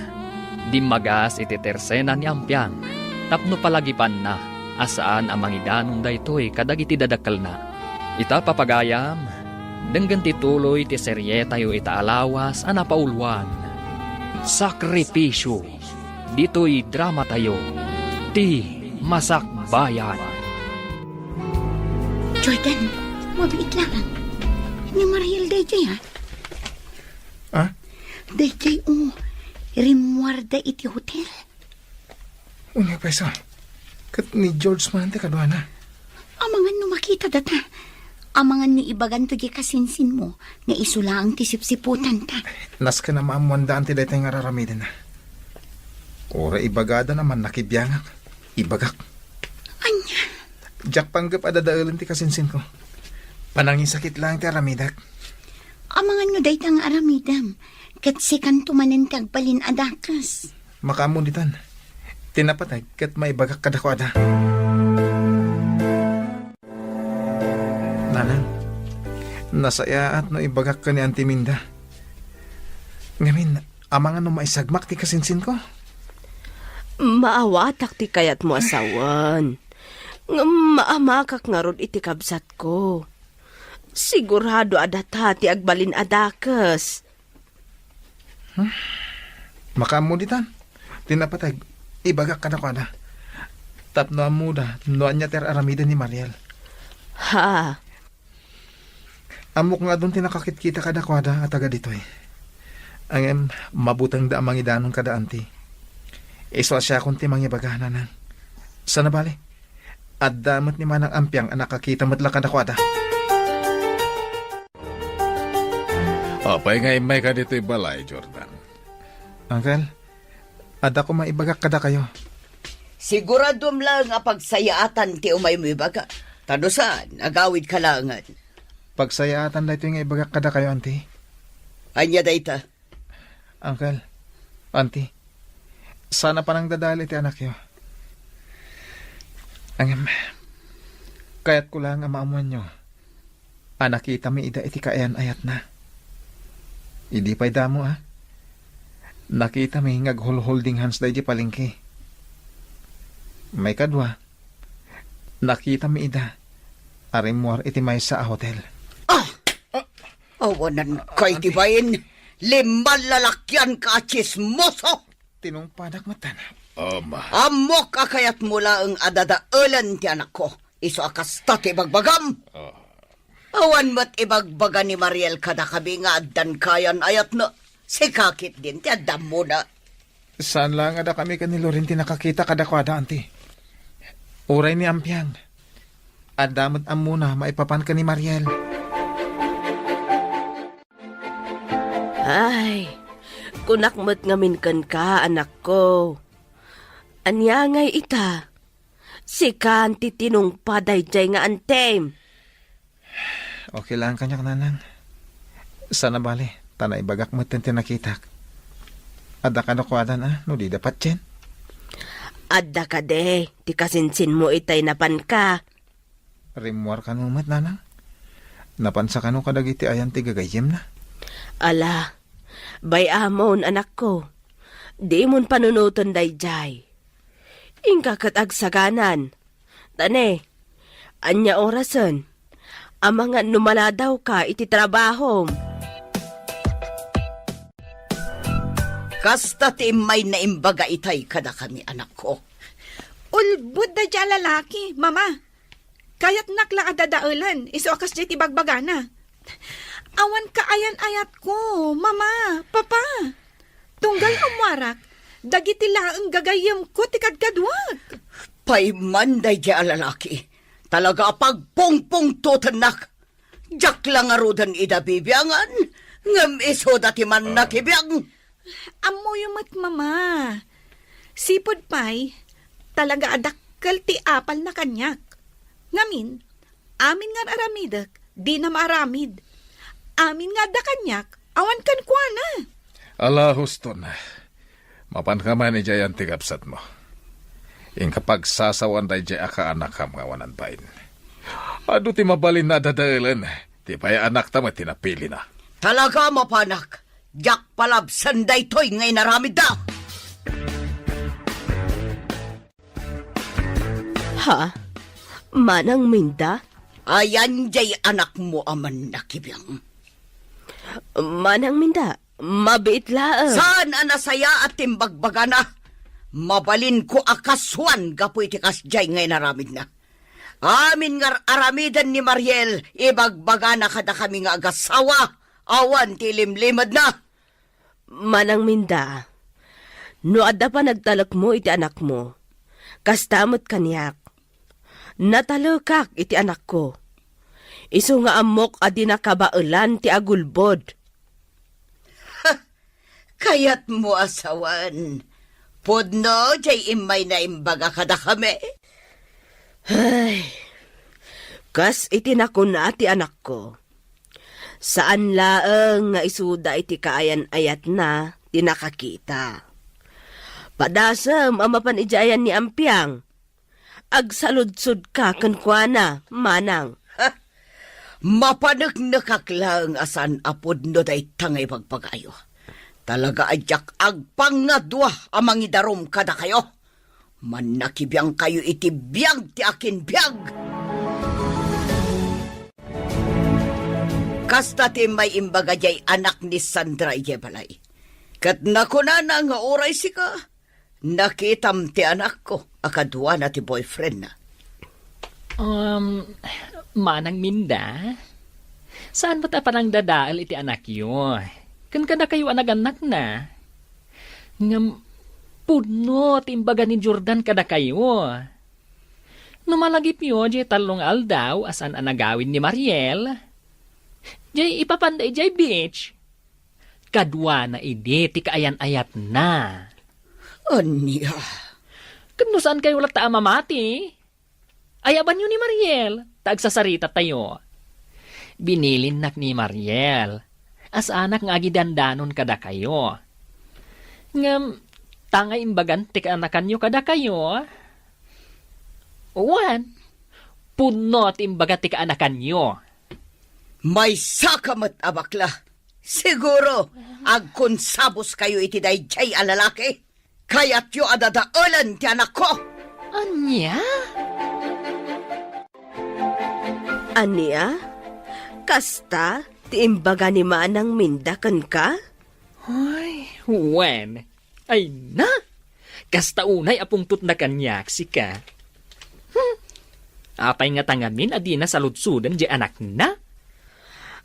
di magas iti tersena ni Ampiang. Tapno palagipan na asaan ang mangidanon daytoy kadagiti dadakkel na. Ita papagayam, denggan ti tuloy ti seryeta yu ita alawas a napaulwan. Sakripisyo, dito'y drama tayo, ti Masak Bayan. Jordan, mabiit lang. Ni Mariel DJ ha? Ah? DJ rimwarda iti hotel. Unya paiso. Kat ni George man te kadwana. Ang mga numakita data. Ang mga no ibagan to di kasinsin mo nga isulaang tisip-siputan ta. Nasken na maamuan daan ti day tay nga raramiden na. Ura ibagada naman nakibiyangak. Ibagak. Anya? Jak panggap adadaalan ti kasinsin ko. Panangin sakit lang ti aramidak. Ang mga no day tang aramidam. Kat sikan tumanin kagbalin adakas. Makamunitan. Tinapatay kat maibagak kadakwada. Nanang, nasaya at no ibagak ka ni Auntie Minda. Ngamin, amangan no maisagmak ti kasinsin ko. Maawatak ti kayat mo asawan. Nga maamakak nga rod iti kabsat ko. Sigurado adata ti agbalin adakas. Makamunitan. Tinapatay, ibagak kadakwada. Tapno amuda, no anya ter aramida ni Mariel. Ha? Amok nga doon tinakakit-kita kadakwada at aga ditoy. Ang mabutang da amangidanon kada anti. Iswa siya kung timang ibagahan na. Sana bali? At damat ni Manang Ampiang ang nakakita matla kadakwada. Apay nga imay ka dito'y balay, Jordan. Uncle, at ako maibagak kada kayo. Siguradom lang nga pagsayaatan ti umay mo ibaga. Tadusan, agawid kalangan. Pagsayaatan na ito yung ibagak kada kayo, auntie. Anya dayta. Uncle, Auntie, sana pa nang dadali iti anak yo. Ang kaya't ko lang ang maamuan nyo. Anak kita mi ida iti kaayan ayat na. Idi pa'y damo Nakita mi ngag-holding hands da iti palengke. May kadwa. Nakita mi ida. Arimuar iti may sa hotel. Awanan kay tibayin. Liman lalakyan ka, chismoso! Tinumpadak matan. Ama. Amok akayat mula ang adadaulan ti anak ko. Iso akas tati bagbagam. Awan mat ibagbaga ni Mariel kada kabi nga addan kayan ayat na. Sikakit din ti addam mo na. Saan lang ada kami kanilo rin tinakakita kadakwada, Auntie? Uray ni Ampiang. Adamot am muna maipapan ka ni Mariel. Ay, kunakmat ngamin kan ka, anak ko. Anya ngay ita. Si kanti tinong paday jay nga antem. Okay lang kanyak nanang. Sana bali, tanay bagak mo tinakitak. Ada ka nakwadan no di dapat chen. Adda ka de, ti kasinsin mo itay napan ka. Rimuar ka numat nanang. Napansa ka no kadagiti ayan ti gagayem na. Ala, bay amon anak ko. Di mon panunuton dayjay. Ingka kat agsaganan. Tane, anya orason. Ang mga numaladaw ka iti trabaho. Kasta ti may naimbaga itay kada kami anak ko. Ulbud da dya lalaki, mama. Kayat nakla adadaulan, iso akas dya tibagbagana. Awan ka ayan-ayat ko, mama, papa. Tunggal umwarak, dagiti laang gagayam ko tikadkadwag. Paimanday di alalaki. Talaga pagpongpong totanak. Jak lang arudan ida bibyangan. Ngam iso dati man nakibiyang. Amo yumat, mama. Sipod pa'y, talaga adakkel ti apal na kanyak. Ngamin, amin nga aramidak, di na maaramid. Amin nga da kanyak, awan kan kwa na. Ala, husto na. Mapan ka man ni Jay ang tigapsat mo. Ing kapag sasawan day Jay aka-anak ka mga wananpain. Ado ti mabalin na dadailan. Ti pa'y anak tama tinapili na. Talaga mapanak. Jak palabsan day toy ngay naramid da. Ha? Manang minda? Ayan jay anak mo aman nakibiyang. Manang minda? Mabait laang. Saan anasaya at timbagbaga na? Mabalin ko akaswan gapu iti kasjay ngay naramid na. Amin nga aramidan ni Mariel, ibagbaga na kada kami nga agasawa. Awan tilimlimad na. Manang minda, no adda pa nagtalak mo iti anak mo, kastamot kanyak. Natalakak iti anak ko. Isu nga amok adi nakabaulan ti agulbod. Kayat mo asawan. Podno, jay imay na imbaga kada kami. Ay, kas iti nakuna ti anak ko. Saan laang nga isuda iti kaayan-ayat na tinakakita. Padasam amapan ijayan ni Ampiang. Agsaludsud ka kankwana, manang. Mapanagnakak lang asan apod no day tangay pagpagayo. Talaga ajak agpangadwa amang idarom kada kayo. Manakibiyang kayo iti biyag ti akin biyag. Kasta ti may imbaga jay anak ni Sandra iyebalay. Kat nakunana nga oray sika, nakitam ti anak ko, akadwa na ti boyfriend na. Manang minda? Saan ba ta parang dadaal iti anak yo? Kan kada kayo anak-anak na. Ngam, puno timbaga ni Jordan kada kayo. Numalagip yo, jay talong aldaw asan anagawin ni Mariel. Jay ipapanday jay beach. Kadwa na idi, ti kaayan-ayat na. Anya? Kano saan kayo ulat ta mamati? Ayaban nyo ni Mariel, tagsasarita tayo. Binilin nak ni Mariel, as anak nga agidandanon kada kayo. Ngam, tanga imbagan ti kaanakan nyo kada kayo. Uwan, puno ti imbaga ti kaanakan nyo. May sakamat abakla. Siguro, agkonsabos kayo iti dayjay a lalaki. Kaya't yu adadaulan ti anak ko. Anya? Ania? Kasta, ti imbaga ni Manang mindakan ka? Ay, wen. Ay na! Kasta unay apungtot na kanyak si ka. Apay nga tangamin adi na saludsudan di anak na.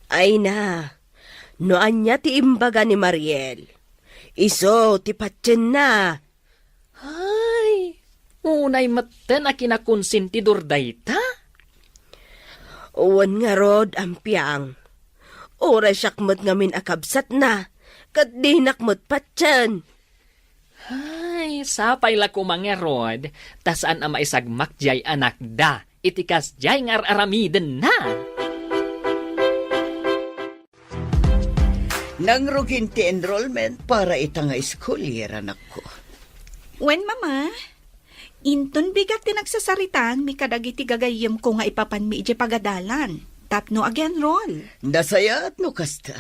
Ay na, noan niya ti imbaga ni Mariel. Iso, ti patyen na. Ay, unay maten a kinakonsentidor dayta. Uwan nga rod ang piyang. Ora siyakmat ngamin akabsat na. Kat di nakmat patyen. Ay, sapay la kumangerod, tasaan ang maisagmak jay anak da, itikas jay ngar aramiden na. Nangrugin ti enrollment para itang school year, anak ko. Wen, mama, inton bigat ti nagsasaritan, mi kadagiti gagayem ko nga ipapan mi ije pagadalan. Tapno again roll. Nasaya at no kasta.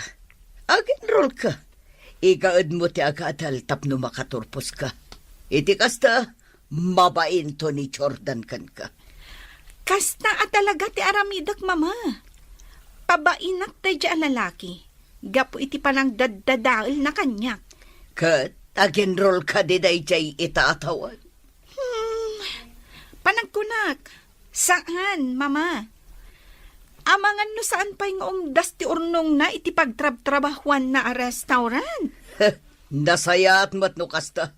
Ag-enroll ka. Ikaad mo ti agatal tapno makaturpos ka. Iti kasta, mabain to ni Jordan kan ka. Kasta at talaga ti aramidak, mama. Pabainak tayo dyan lalaki. Gapo iti palang daddadaal na kanyak. Kat, ag-enroll ka di dayjay itaatawan. Panagkunak. Saan, mama? Amangan no saan pa yung umdas ti urnong na iti pagtrab-trabahuan na a restaurant? Nasaya at matno kasta.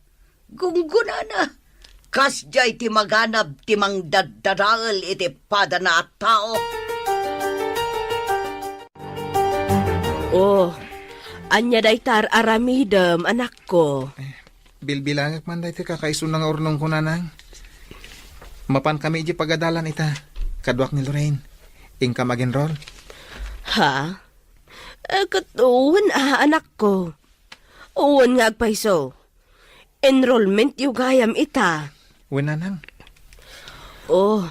Gungguna na. Kasjay ti maganab ti mang daddadaal iti pada na at tao. Oh, anya daytar aramidem, anak ko. Bilbilangak man dahi ti kakaisun nga urnong kunanang. Mapan kami iji pagadalan ita. Kadwak ni Lorraine. Ingka mag-enroll. Ha? Katuwan anak ko. Uwan nga agpaiso. Enrollment yu gayam ita. Winanang. Oh,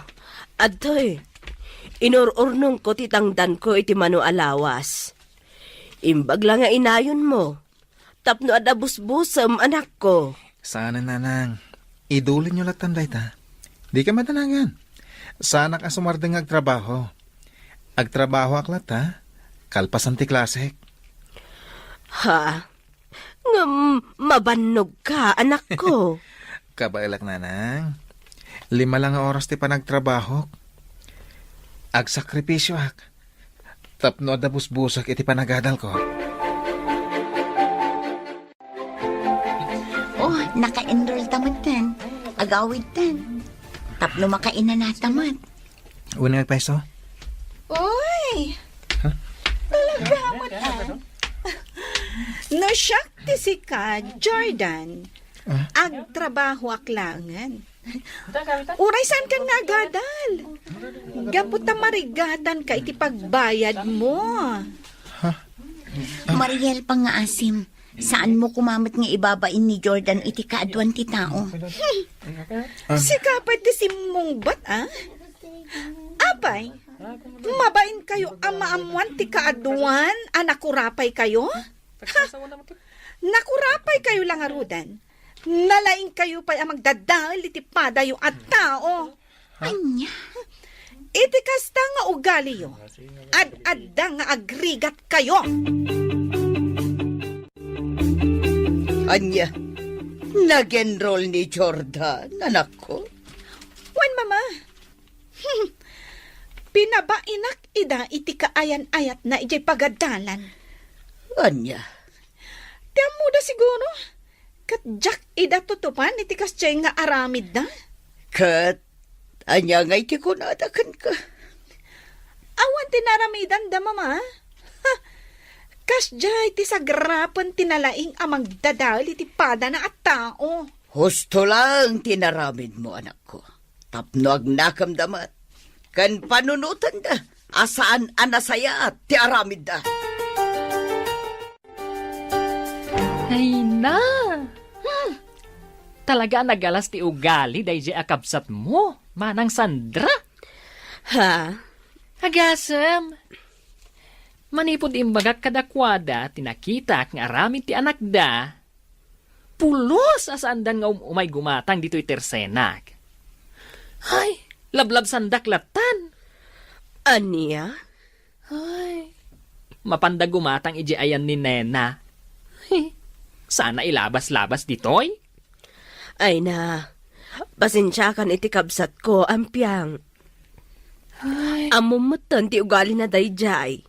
adtoy. Inururnong ko titangdan ko iti mano alawas. Imbag lang nga inayon mo. Tapno adabus-busam, anak ko. Sana nanang. Idulin nyo latan dahi ta. Di ka madanangan. Sana ka sumardeng agtrabaho. Agtrabaho aklat ha. Kalpasan ti klasik. Ha? Nga mabannog ka, anak ko. Kabailak nanang. 5 lang nga oras ti panagtrabaho. Agsakripisyo ak. Tapno adabus-busak iti panagadal ko. Oh, naka-enroll tamad tan. Agawid tan. Tapno makainan na tamad. Una peso? Uy! Talaga mo tan. No siyak ti si ka, Jordan. Agtrabaho aklangan. Uray saan ka nga agadal? Gaputa marigatan ka iti pagbayad mo. Mariel pa nga asim. Saan mo kumamat nga ibabain ni Jordan iti kaadwan ti tao? Sikapad ti simong bat, ah? Apay, mabain kayo amaamuan ti kaadwan, nakurapay kayo? Ha? Nakurapay kayo lang arudan. Nalaing kayo pa'y magdadal iti padayo at tao. Anya? Iti kasta nga ugali yo. Ad-adda nga agrigat kayo. Anya, nag-enroll ni Jordan, anak ko. Wan, mama. Pinabainak ida iti kaayan-ayat na ijay pagadalan. Anya, Tiyan mo da siguro. Kat Jack ida tutupan iti kasjay nga aramid na. kat, anya nga iti kunadakan ka. Awan tinaramidan da, mama. Ha? Kasjay ti sagrapan tinalaing amang dadal iti pada na at tao. Husto lang tinaramid mo, anak ko. Tapno agnakamdamat. Kan panunutan da, asaan anasaya ti aramid da. Ay na! Talaga nagalas ti ugali dahi akabsat mo, manang Sandra. Ha? Agasam. Manipod imbagak kadakwada, tinakita nga aramid ti anak da. Pulos asandan nga umay gumatang dito itersenak. Ay, lablab sandak latan. Aniya? Ay, mapanda gumatang iji ayan ni Nena. Sana ilabas-labas ditoy. Ay na, pasensya kan iti kabsat ko, ampyang. Ay, Amumutan ti ugali na dayjay.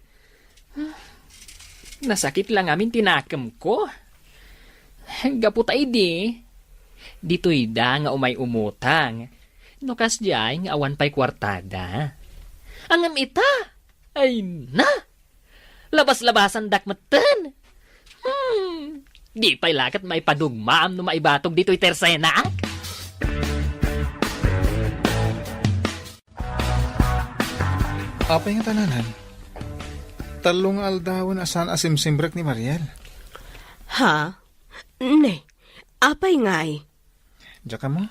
nasakit lang amin tinakam ko. Gaputa idi. Dito'y da nga umay umutang. Nukas jay nga awan pa'y kwartada. Angam ita. Ay na. Labas-labasan dakmatan. Di pa'y lakat may padugmaam no maibatog dito'y tersenak. Apay nga tananan. Talong aldawan asan asimsimbrek ni Mariel. Ha? Ne, apay ngay. Diya ka mo?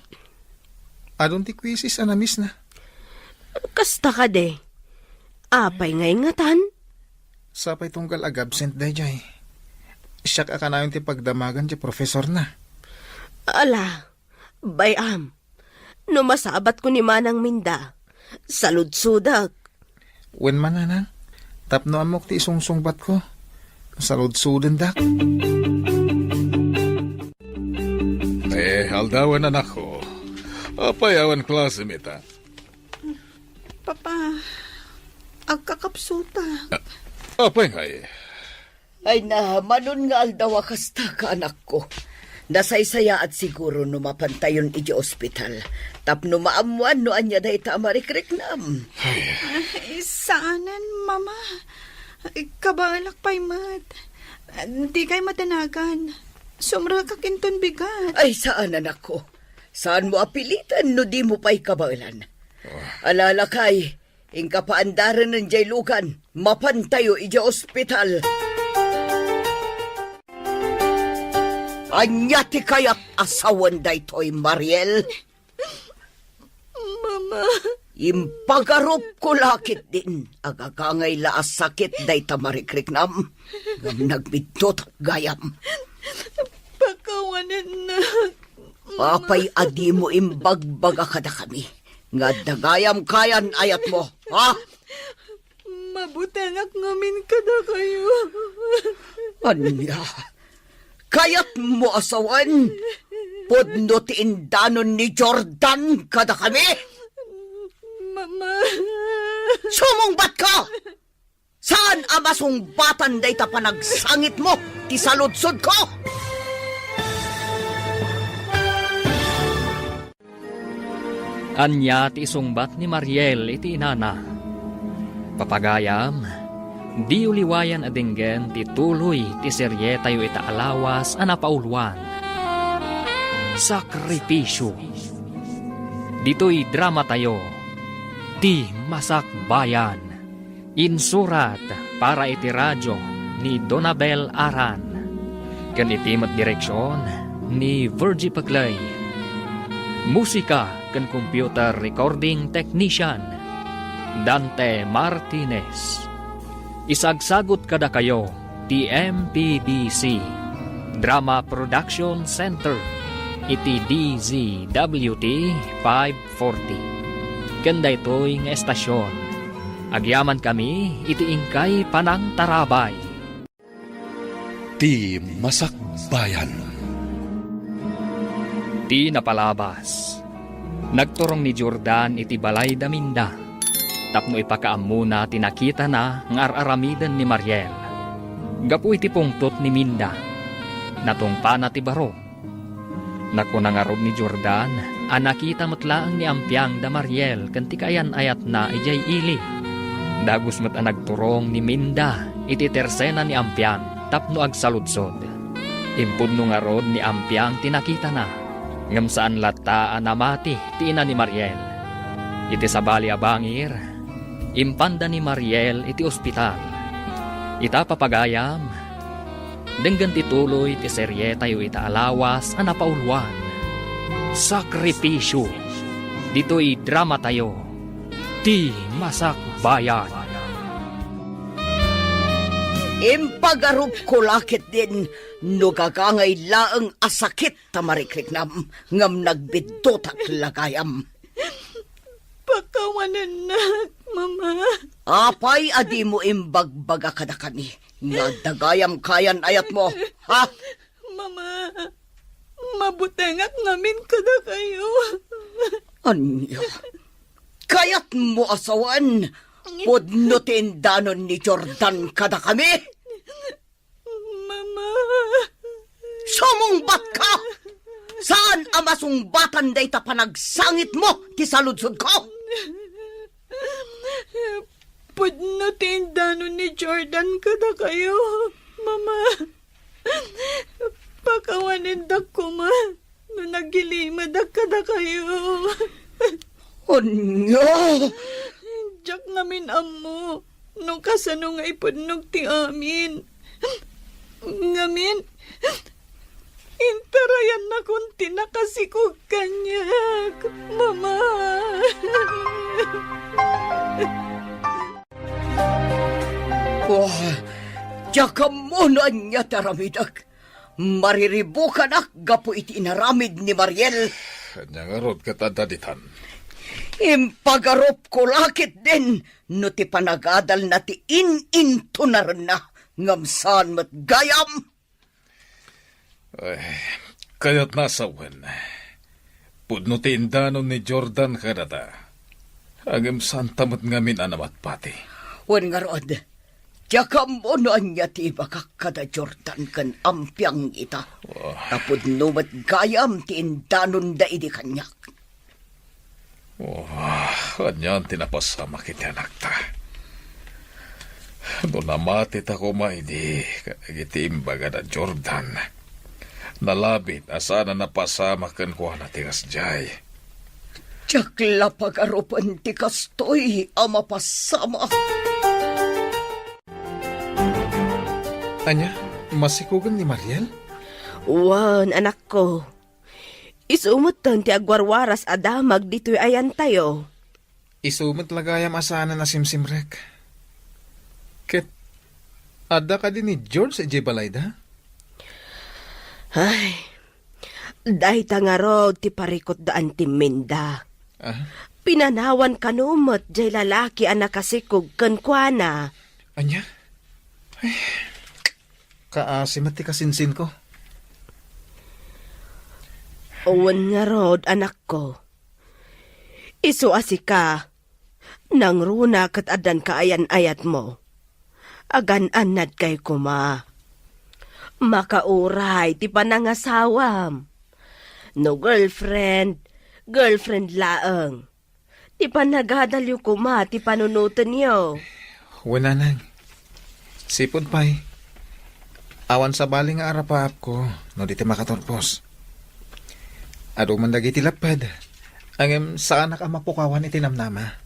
Adon ti kwisis anamis na. Kasta ka de. Apay ngay ngatan. Sapay tunggal agabsent day jay. Siyak akanayon ti pagdamagan ti profesor na. Ala, bayam. No masabat ko ni Manang Minda. Saludsudak. Wen man na tapno amok ti isungsungbat ko. Saludsudan dak. Aldawan anak ko. Apayawan klase mita. Papa, agkakapsuta. Apay nga eh. Ay na, manon nga aldawa kasta ka anak ko. Nasaysaya at siguro no mapantayon iti ospital. Tapno maamuan no anya da ita amarikreknam. Saanan, mama? Kabalak pa'y mat. Di kay matanagan. Sumra ka kinton bigat. Ay saan anak ko? Saan mo apilitan no di mo pa'y kabalan? Alala kay, ingka paandaran ng jaylugan, mapantayo iti ospital. Anya ti kayat asawan daytoy, Mariel? Mama. Impagarup ko lakit din. Agagangay laas sakit dayta marikriknam. Ngam nagbidtot gayam. Pakawanan na. Papay adi mo imbagbaga kada kami. Nga dagayam kayan ayat mo, ha? Mabutangak ngamin kada kayo. Anya? Kayat mo asawan? Podno ti indanon ni Jordan kada kami? Mama. Sumungbat ka! Saan amasungbatan day ta panagsangit mo? Ti saludsod ko? Anya ti isungbat ni Mariel iti inana. Papagayam, di uliwayan adinggen ti tuloy ti serye tayo ita alawas anapauluan. Sakripisyo. Dito'y drama tayo. Ti Masak Bayan. Insurat para iti radyo ni Donabel Aran. Kan itimat direksyon ni Virgie Paglay. Musika kan computer recording technician Dante Martinez. Isagsagot kada kayo ti MPBC Drama Production Center iti DZWT 540. Ganda ito'y nga estasyon. Agyaman kami iti ingkay panang tarabay. Ti Masak Bayan. Ti napalabas. Nagturong ni Jordan iti balay da Minda. Tapno ipakaamuna tinakita na ng araramidan ni Mariel. Gapu iti pungtot ni Minda. Natungpa na ti baro. Nakunangarod ni Jordan, anakita matlaang ni Ampiang da Mariel kanti kayan ayat na ijay ili. Dagus mat nagturong ni Minda iti tersena ni Ampiang tapno agsaludsod. Impud no ngarod ni Ampiang tinakita na. Ngam saan lataan namati ti ina ni Mariel. Iti sabali abangir, impanda ni Mariel iti ospital. Ita papagayam, denggan ti tuloy ti serye tayo ita alawas anapauluan. sakripisyo. Dito'y drama tayo. Ti Masakbayan. Impagarup ko lakit din, no gagangay laang asakit tamarikliknam, ngam nagbidotak lagayam. Pakawanan na, Mama. Apay adi mo imbagbaga kada kani, nga dagayam kayan ayat mo, ha? Mama, mabutengak namin kada kayo. Anya, kayat mo asawan, pudnutin danon ni Jordan kada kami? Mama. Sumungbat ka! Saan ang masungbatan day ta panagsangit mo ti saludsod ko? Pudnutin danon ni Jordan kada kayo, Mama. Pakawanin da ko, Ma. No nagilimad da kada kayo. Anya! Jak namin amo. Nung kasano nga ipudnog ti amin. Ngamin, intarayan na kunti na kasi ko kanyak, Mama. Wah, tsaka mo na niya taramidak. Mariribo ka na, gapo iti inaramid ni Mariel. Kanya nga rod katadaditan. Impagarop ko lakit din, no ti panagadal na ti in-into na rin na, ngamsan mat gayam. Ay, kaya't nasawan. Pudnutin danon ni Jordan kadata. Agam santa mat ngamin anamat pati. Wan nga rod, tsaka mo na niya ti bakak kada Jordan kan ampiang ita. Tapod no mat gayam ti indanon da idi kanyak. Kanyan tinapasama kita anak ta. Doon namatit ako maidi, kagitiimbaga na Jordan. Nalabit, asana napasama kan kuha na tingas jay. Tsakla pagarupan ti kastoy, ama pasama. Anya, masikugan ni Mariel? Wan, anak ko. Isumutan ti agwarwaras adamag dito'y ayan tayo. Isumot lagayam asana na simsimrek. Ket, ada ka din ni George e Balayda? Ay, dahi tangarod ti parikot daan ti Minda. Ah, Pinanawan kanumot jay lalaki ang nakasikog kan kuana. anya? Ay, kaasim at ti kasinsin ko. Owan nga rod, anak ko. Isuasi ka, nang runa kat adan kaayan-ayat mo. Agan-anad kay kuma. Makauray, ti panangasawam. No girlfriend laang. Ti panagadalyo kuma, ti panunutan niyo. Wala nang. Sipon pa'y. Awan sa baling nga arapaap ko, no di ti makatorpos. Ado man dagiti lapad. Ang saan ka mapukawan iti namnama.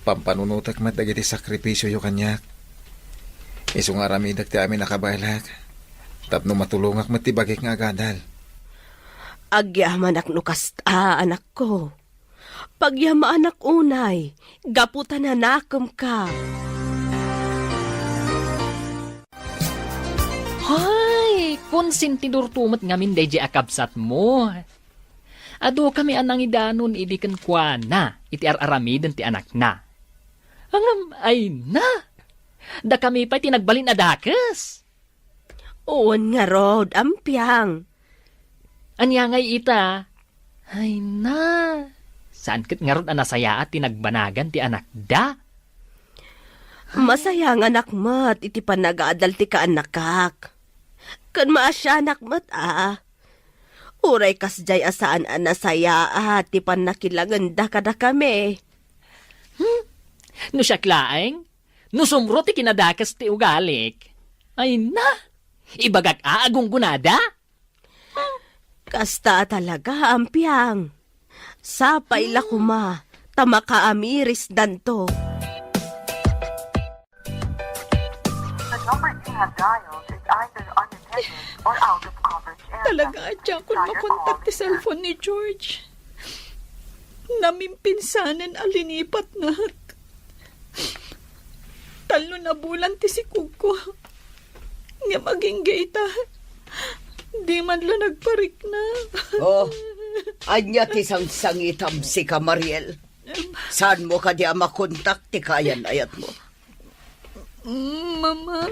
Pampanunutak mat dagiti sakripisyo yu kanyak. Isong aramidak ti amin nakabailak. Tapno matulungak mat ti bagik nga agadal. Agyaman ak nukasta, anak ko. Pagyama anak unay, gaputan na nakom ka. Hay, konsentidor tumat ngamin deje akabsat mo. Ado kami anang idanon idikan kwa na, iti ar-aramiden ti anak na. Angam ay na, da kami pa tinagbalin adakes. Uwan nga rod, ampiang. Anya ngay ita, ay na, saan kat nga rod anasaya at tinagbanagan ti anak da? Masayang anak mat, iti panagaadal ti kaanakak. Kan maasya anak mat Uray kasjay asaan anasaya ti panakilangan da kada kami. No siya klaeng, no sumro ti kinadakas ti ugalik. Ay na, ibagak aagong gunada? Kasta talaga, ampiang. Sapay la kuma, tamakaamiris danto. The number you have dialed is either unattended Talaga atya akong makontak ti cellphone ni George. Namimpinsanan alinipat na. Talo na bulan ti si Kuko. Nga maging gaita. Di man lang nagparik na. Oh, anya ti sangsangitam si ka, Mariel. Saan mo ka di makontak ti kayan ayat mo? Mama.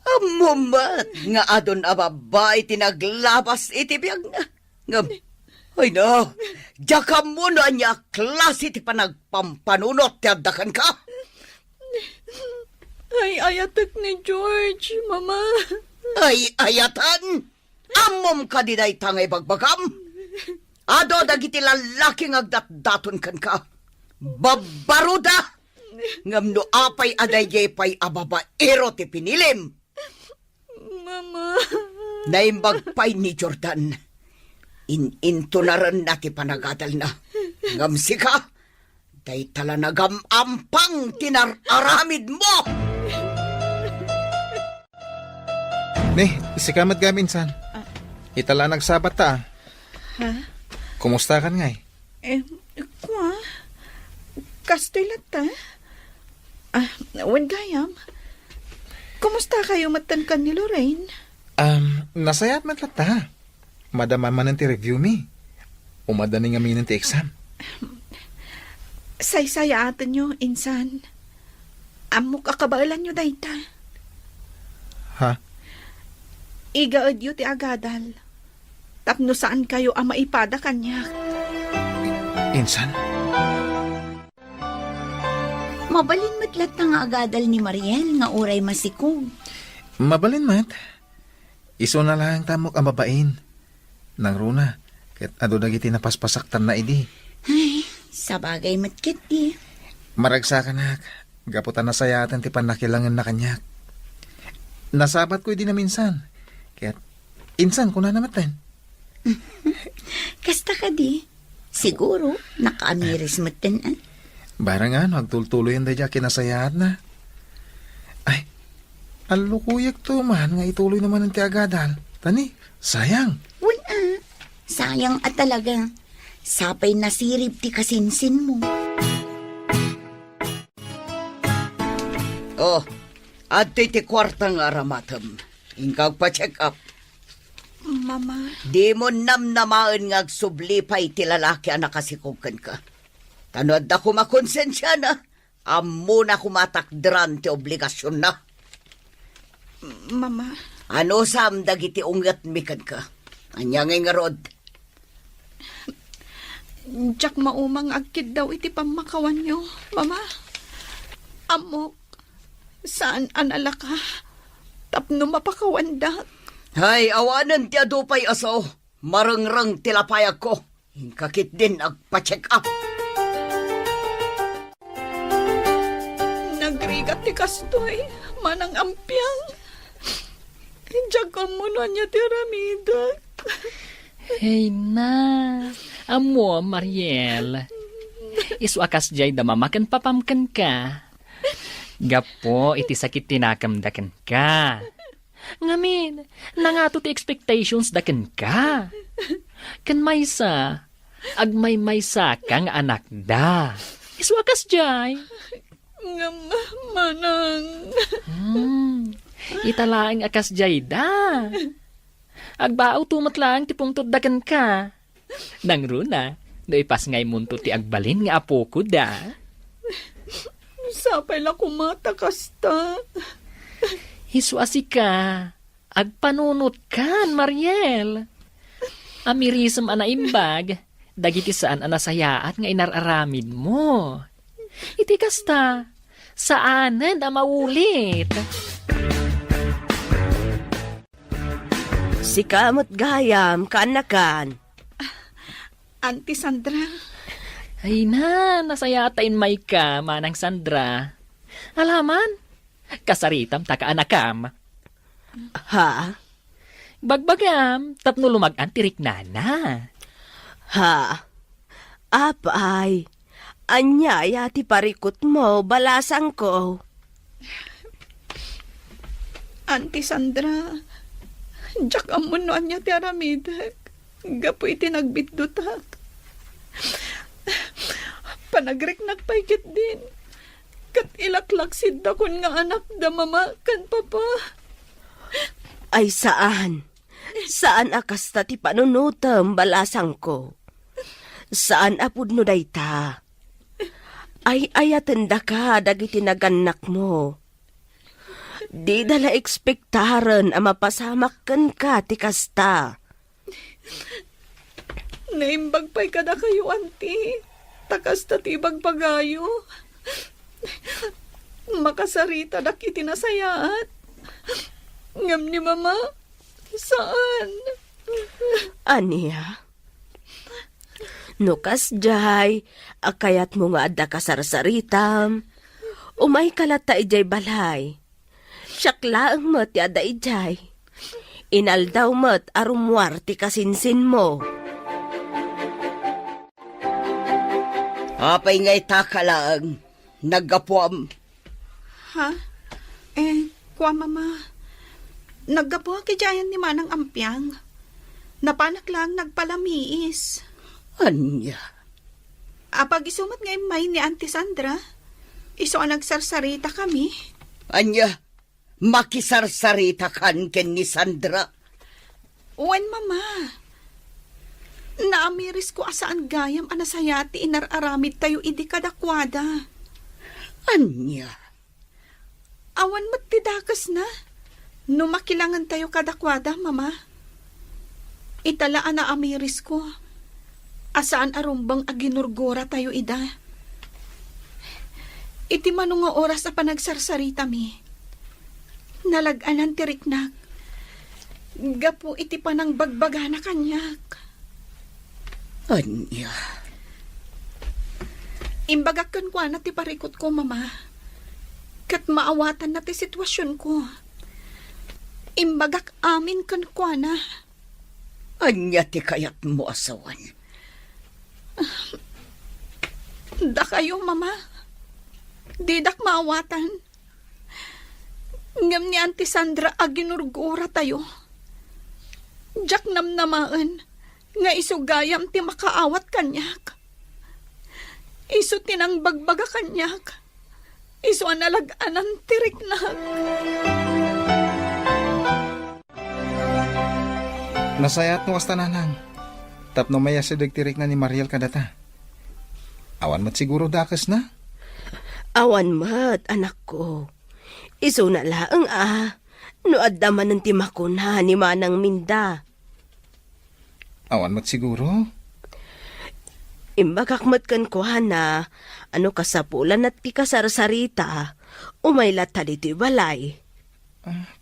Amumat nga adon a babae tinaglabas iti biyag na. Ngam, ay na, jakam mo na niya klase ti panagpampanunot ti addakan ka. Ay, ayatek ni George, Mama. Ay ayatan, amom ka dinay tangay bagbagam. Ado dagiti lalaking agdat-daton kan ka. Babaruda! Ngam no apay adayay pay ababaero ti pinilim. Mama. Naimbag pay ni Jordan. Into na rin nati panagadal na. Ngam sika, day tala nagamampang tinararamid mo. Ni, isikamat gamin san. Itala nagsabat ta. Ha? Kumusta kan ngay? Kwa? Kastilat ta? Gayam. Kumusta kayo matankan ni Lorraine? Nasayat man ta. Madama man ti review mi. Umadaning amin ti exam. Say-saya atan nyo, insan. Amok akabalan nyo dayta. Ha? Igaad yu ti agadal. Tapno saan kayo ang maipada kanya. Insan? Mabalin matlat na nga agadal ni Mariel nga uray masikog. Mabalin mat. Iso na lang tamok ang babain. Nang runa, ket ado dagiti napaspasaktan na idi. Ay, sa bagay matkit di. Maragsakan nak, gaputan na sayatan ti panakilangan na kanyak. Nasabat ko di na minsan. Kaya't insan ko na namatan. Kasta ka di. Siguro, nakaamiris matan. Barangan, magtultuloy ang dadya kinasayat na. Ay, alukuyak to man, nga ituloy naman ang tiagadal. Tani, sayang. Wala. Sayang at talaga. Sapay nasirip ti kasinsin mo. Oh, at ti kwartang aramatam. Ingkag pa-check up. Mama. Di mo namnamaan nga agsublipay ti lalaki ang nakasikukan ka. Tanood ako makonsensya na. Amo na kumatakdran ti obligasyon na. Mama. Ano sam dagiti ungat mikan ka? Anya nga rod. Jack maumang agkid daw iti pamakawan nyo, Mama. Amok. Saan anala ka? Tapno mapakawandak. Hay, awanan ti adupay aso. Marangrang tilapayag ko. Hingkakit din agpa-check up. Nagrigat ti kastoy. Manang ampiang. Diyak mo na niya tiramidak. Hey na. Amo, Mariel. Isu akas jay da mamakan papamkan ka. Gapo, iti sakit tinakamdakan ka. Ngamin, nangato ti expectations dakan ka. Kan maysa, agmay-maysa kang anak da. Isu akas jay. Nga manang. Italaang akas jay da. Agbao tumatlang ti pungtod dakan ka. Nang runa, no ipas ngay munto ti agbalin nga apo ko da. Sapay la kumata kasta. Hisuasi ka. Agpanunot kan, Mariel. Amirisem ana imbag. Dagiti saan anasayaat nga inararamid mo. Iti kasta. Saanan na maulit. Si kamot gayam, kanakan. Auntie Sandra. Ay na, nasayatain may ka, manang Sandra. Alaman, kasaritam takaanakam. Ha? Bagbagam, tapno lumagan tirik nana. Ha? Apay, anyaya ti parikot mo, balasang ko. Auntie Sandra, jak amunuan niya ti aramidak. Gapo iti nagbitdutak. Panagrek nagpaikit din. Kat ilaklaksid da kun nga anak da mama kan papa. Ay saan? Saan akasta ti panunutam balasang ko? Saan apud no dayta? Ay ayatenda ka dagiti naganak mo. Di dala ekspektaran a mapasamak ken ka ti kasta. Naimbag pa'y kada kayo, auntie. Takas ta tibag pagayo. Makasarita dak itinasayat. Ngam ni mama, saan? Aniya? Nukas jay, akayat mo nga adda kasarsaritam. Umay kalata ijay balay. Syakla ang mat yada ijay. Inaldaw mat arumwar ti kasinsin mo. Apay ngay takalang, naggapuam. Ha? Kwa mama. Naggabuha kijayan ni Manang Ampiang. Napanak lang nagpalamiis. Anya? Apag isumat ngay may ni Auntie Sandra. Iso ang nagsarsarita kami. Anya? Makisarsarita kan ken ni Sandra. Uwan mama. Naamiris ko asaan gayam anasayati inararamid tayo idi kadakwada. Anya? Awan magtidakas na. Numakilangan tayo kadakwada, mama. Italaan na amiris ko. Asaan arumbang aginurgora tayo ida. Iti manong nga oras na panagsarsarita mi. Nalaganan tiriknak. Gapo iti panang bagbaga na kanyak. Anya? Imbagakan ko na ti parikot ko, mama. Kat maawatan na ti sitwasyon ko. Imbagak amin kan ko na. Anya ti kayat mo asawan? Da kayo, mama. Didak maawatan. Ngam ni Auntie Sandra aginurgura tayo. Jak namnamaan. Nga isugayam ti makaawat kanyak. Iso tinang bagbaga kanyak. Iso analag-anan tirik na. Nasayat mo kasta nanang. Tapno maya si dagtirik na ni Mariel kadata. Awan mat siguro dakas na. Awan mat, anak ko. Iso na laang no addaman ng timakuna ni Manang Minda. Awan mat siguro. Imbagakmat kan ko na, ano kasapulan at ti kasarsarita, umaylat talito'y balay.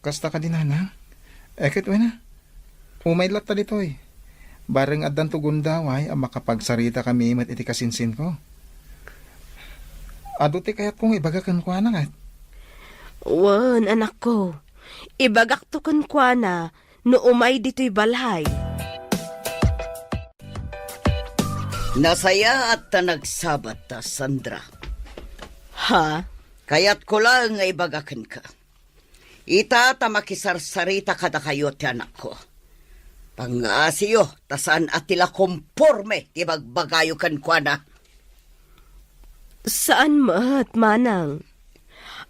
Kasta ka din nanang. Eket na. Umaylat ta ditoy. Bareng addan tugon daway ang makapagsarita kami mat iti kasinsin ko. Ado ti kayat kong ibagakan ko na. Wan, anak ko. Ibagak to kan ko na, no umay dito'y balay. Nasaya at nagsabat ta, Sandra. Ha? Kaya't ko lang nga ibagakan ka. Ita ta makisarsarita kada kayo ti anak ko. Pangasiyo, tasan at tila komporme ti bagbagayo kan kwa na. Saan mat, Manang?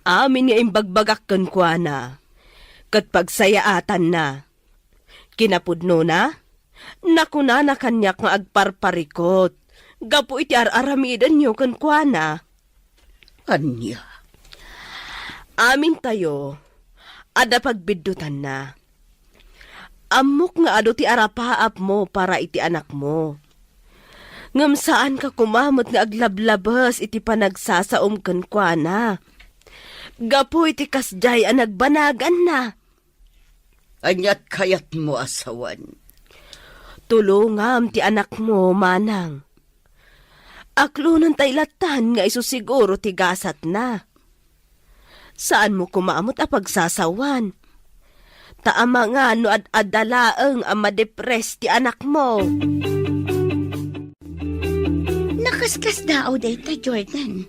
Amin nga imbagbagak kan kwa na. Kat pagsayaatan na. Kinapudno na? Nakuna na kanyak nga agparparikot. Gapo iti aramidan nyo kan kwa na. Anya? Amin tayo. Ada pagbiddutan na. Amok nga ado ti arapaap mo para iti anak mo. Ngam saan ka kumamot nga aglablabas iti panagsasaom kan kwa na. Gapo iti kasjay ang nagbanagan na. Anyat kayat mo asawan. Tulungam ti anak mo, Manang. Aklunan tay latan nga iso siguro ti gasat na. Saan mo kumamot a pagsasawan? Taama nga no ad-adalaeng ang madepres ti anak mo. Nakaskas dao dayta, Jordan.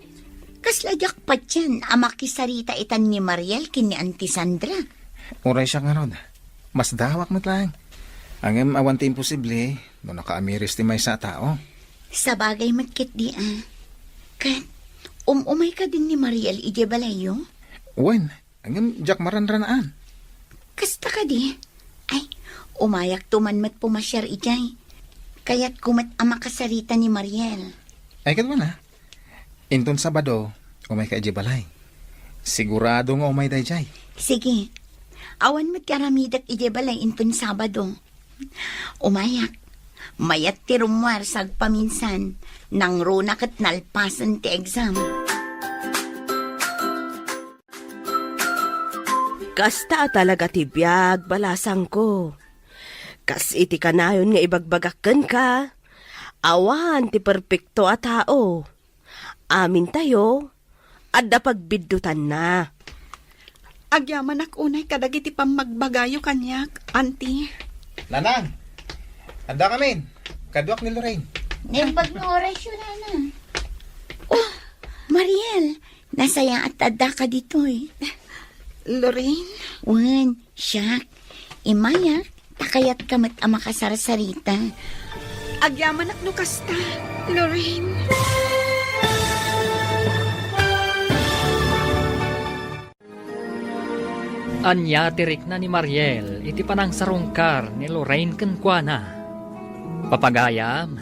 Kasladyak pa dyan, amakisarita itan ni Mariel kini Auntie Sandra. Uray siya nga rod. Mas dawak mo lang. Ang awan ti imposible, no nakaamiris ti may sa tao. Sa bagay magkit di Kat, umay ka din ni Mariel ije balayo? Wen, ang Jack maranranaan. Kasta ka di? Ay, umayak tumanmat pumasyar ijay. Kaya't kumat ama kasarita ni Mariel. Ay kadwa na. Inton Sabado, umay ka ije balay. Sigurado nga umay dayjay. Sige, awan mo't karamidak ije balay inton Sabado. Umayak, mayat ti rumwar sag paminsan, nang runa kat nalpasan ti exam. Kasta talaga ti biyag, balasang ko. Kas iti kanayon nga ibagbagakken ka. Awan ti perpekto a tao. Amin tayo, adda pagbiddutan na. Agyaman ak unay kadagiti pamagbagayo kanyak, auntie. Nanang, handa kami. Kadwak ni Lorraine. Nembag ng orasyon na. Oh, Mariel, nasaya at tada ka dito Lorraine? Wan, siyak. Imaya, takayat kamat ama kasarasarita. Agyaman ak no kasta, Lorraine. Anya tirik na ni Mariel, iti panang sarungkar ni Lorraine kenkwana. Papagayam,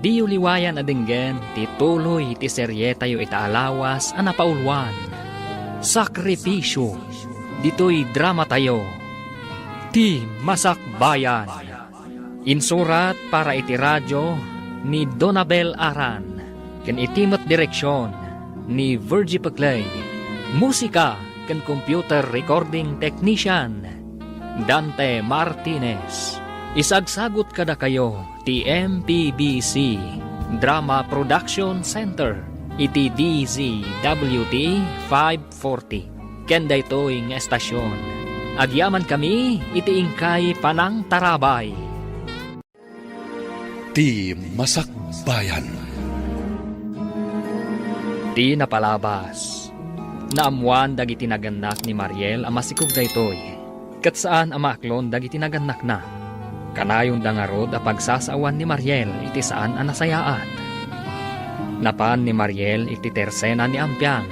di uliwayan adenggen, ti tuloy ti serye tayo itaalawas anapaulwan. Sakripisyo, dito'y drama tayo. Ti Masakbayan. Insurat para iti radyo ni Donabel Aran. Ken itimot direksyon ni Virgie Paclay. Musika ken computer recording technician Dante Martinez. Isagsagot kada kayo ti MPBC Drama Production Center iti DZWT 540. Ken daytoy nga estasyon. Agyaman kami iti ingkay panang tarabay. Ti Masakbayan. Di napalabas. Naamuan dagiti naganak ni Mariel ang masikog daytoy. Kat saan amaklon dagiti naganak na. Kanayon dangarod a pagsasawan ni Mariel iti saan ang nasayaat. Napan ni Mariel iti tersena ni Ampiang.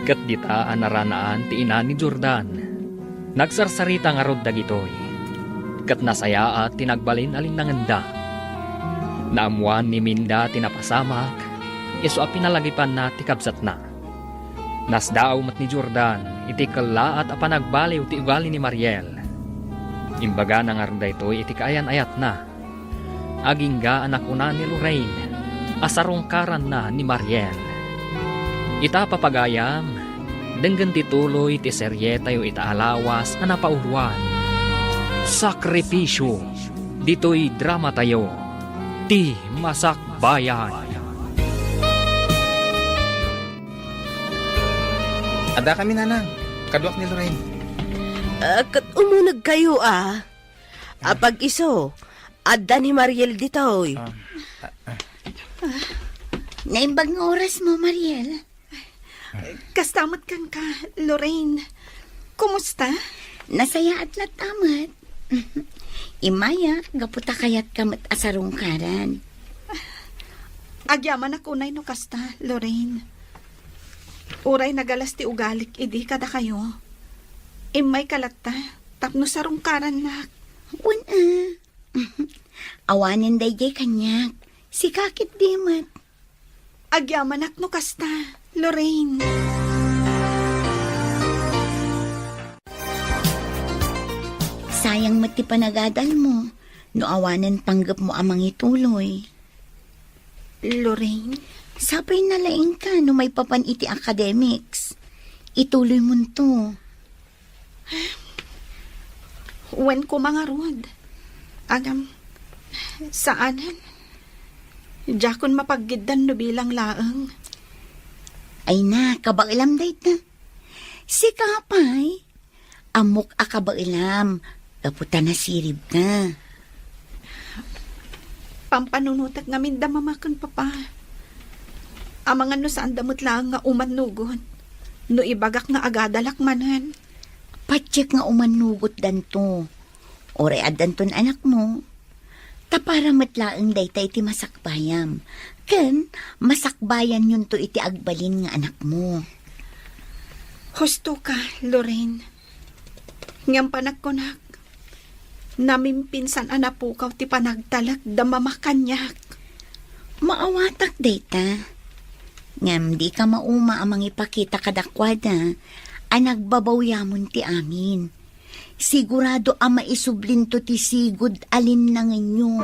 Kat dita ang naranaan ti ina ni Jordan. Nagsarsarita ngarod dagitoy. Kat nasayaat tinagbalin alin nanganda. Naamuan ni Minda tinapasamak. Iso a pinalagipan na ti kabsat na. Nasdaaw mat ni Jordan, iti kala at apanagbaliw ti ugali ni Mariel. Imbaga na nga rin ito, iti kaayan-ayat na. Agingga anak una ni Lorraine, asarungkaran na ni Mariel. Ita papagayam, denggan tituloy ti serye tayo itaalawas anapauluan. Sakripisyo, dito'y drama tayo, ti Masakbayan. Ada kami nanang. Kadwak ni Lorraine. Kat umunag kayo Apag iso, adda ni Mariel ditoy. Naimbag ng oras mo, Mariel. Kastamot kan ka, Lorraine. Kumusta? Nasaya at latamat. Imaya, gaputa kayat kamat asarungkaran. Agyaman ako unay no kasta, Lorraine. Uray nagalas ti ugalik, idi kada kayo. Imay kalata, tapno sarungkaran na. Wan awanin dayjay kanyak. Si kakit dimat. Agyaman ak no kasta, Lorraine. Sayang mati panagadal mo. No awanan panggap mo amang ituloy. Lorraine? Sabay na laing ka no may papan iti academics. Ituloy mo to. When ko mga rod. Agam, saanan? Jakon mapaggidan no bilang laang. Ay na, kabailam dayt na. Si kapay, amok a kabailam. Kaputa na sirib ka. Pampanunutak ngamin damamakon papa. Amangan no saan damot lang nga uman nugon. No ibagak nga agadalak manan. patsik nga umanugot danto. Ore adanton anak mo. Tapara matlaang daytay ti masakbayam. Ken, masakbayan yun to iti agbalin nga anak mo. Husto ka, Lorraine. Ngam panagkunak. Namimpinsan anapukaw ti panagtalak da mamakanyak. Maawatak dayta. Ngam di ka mauma amang ipakita kadakwada. Anagbabawyamun ti amin. Sigurado ang maisublin to ti sigud alin na nganyo.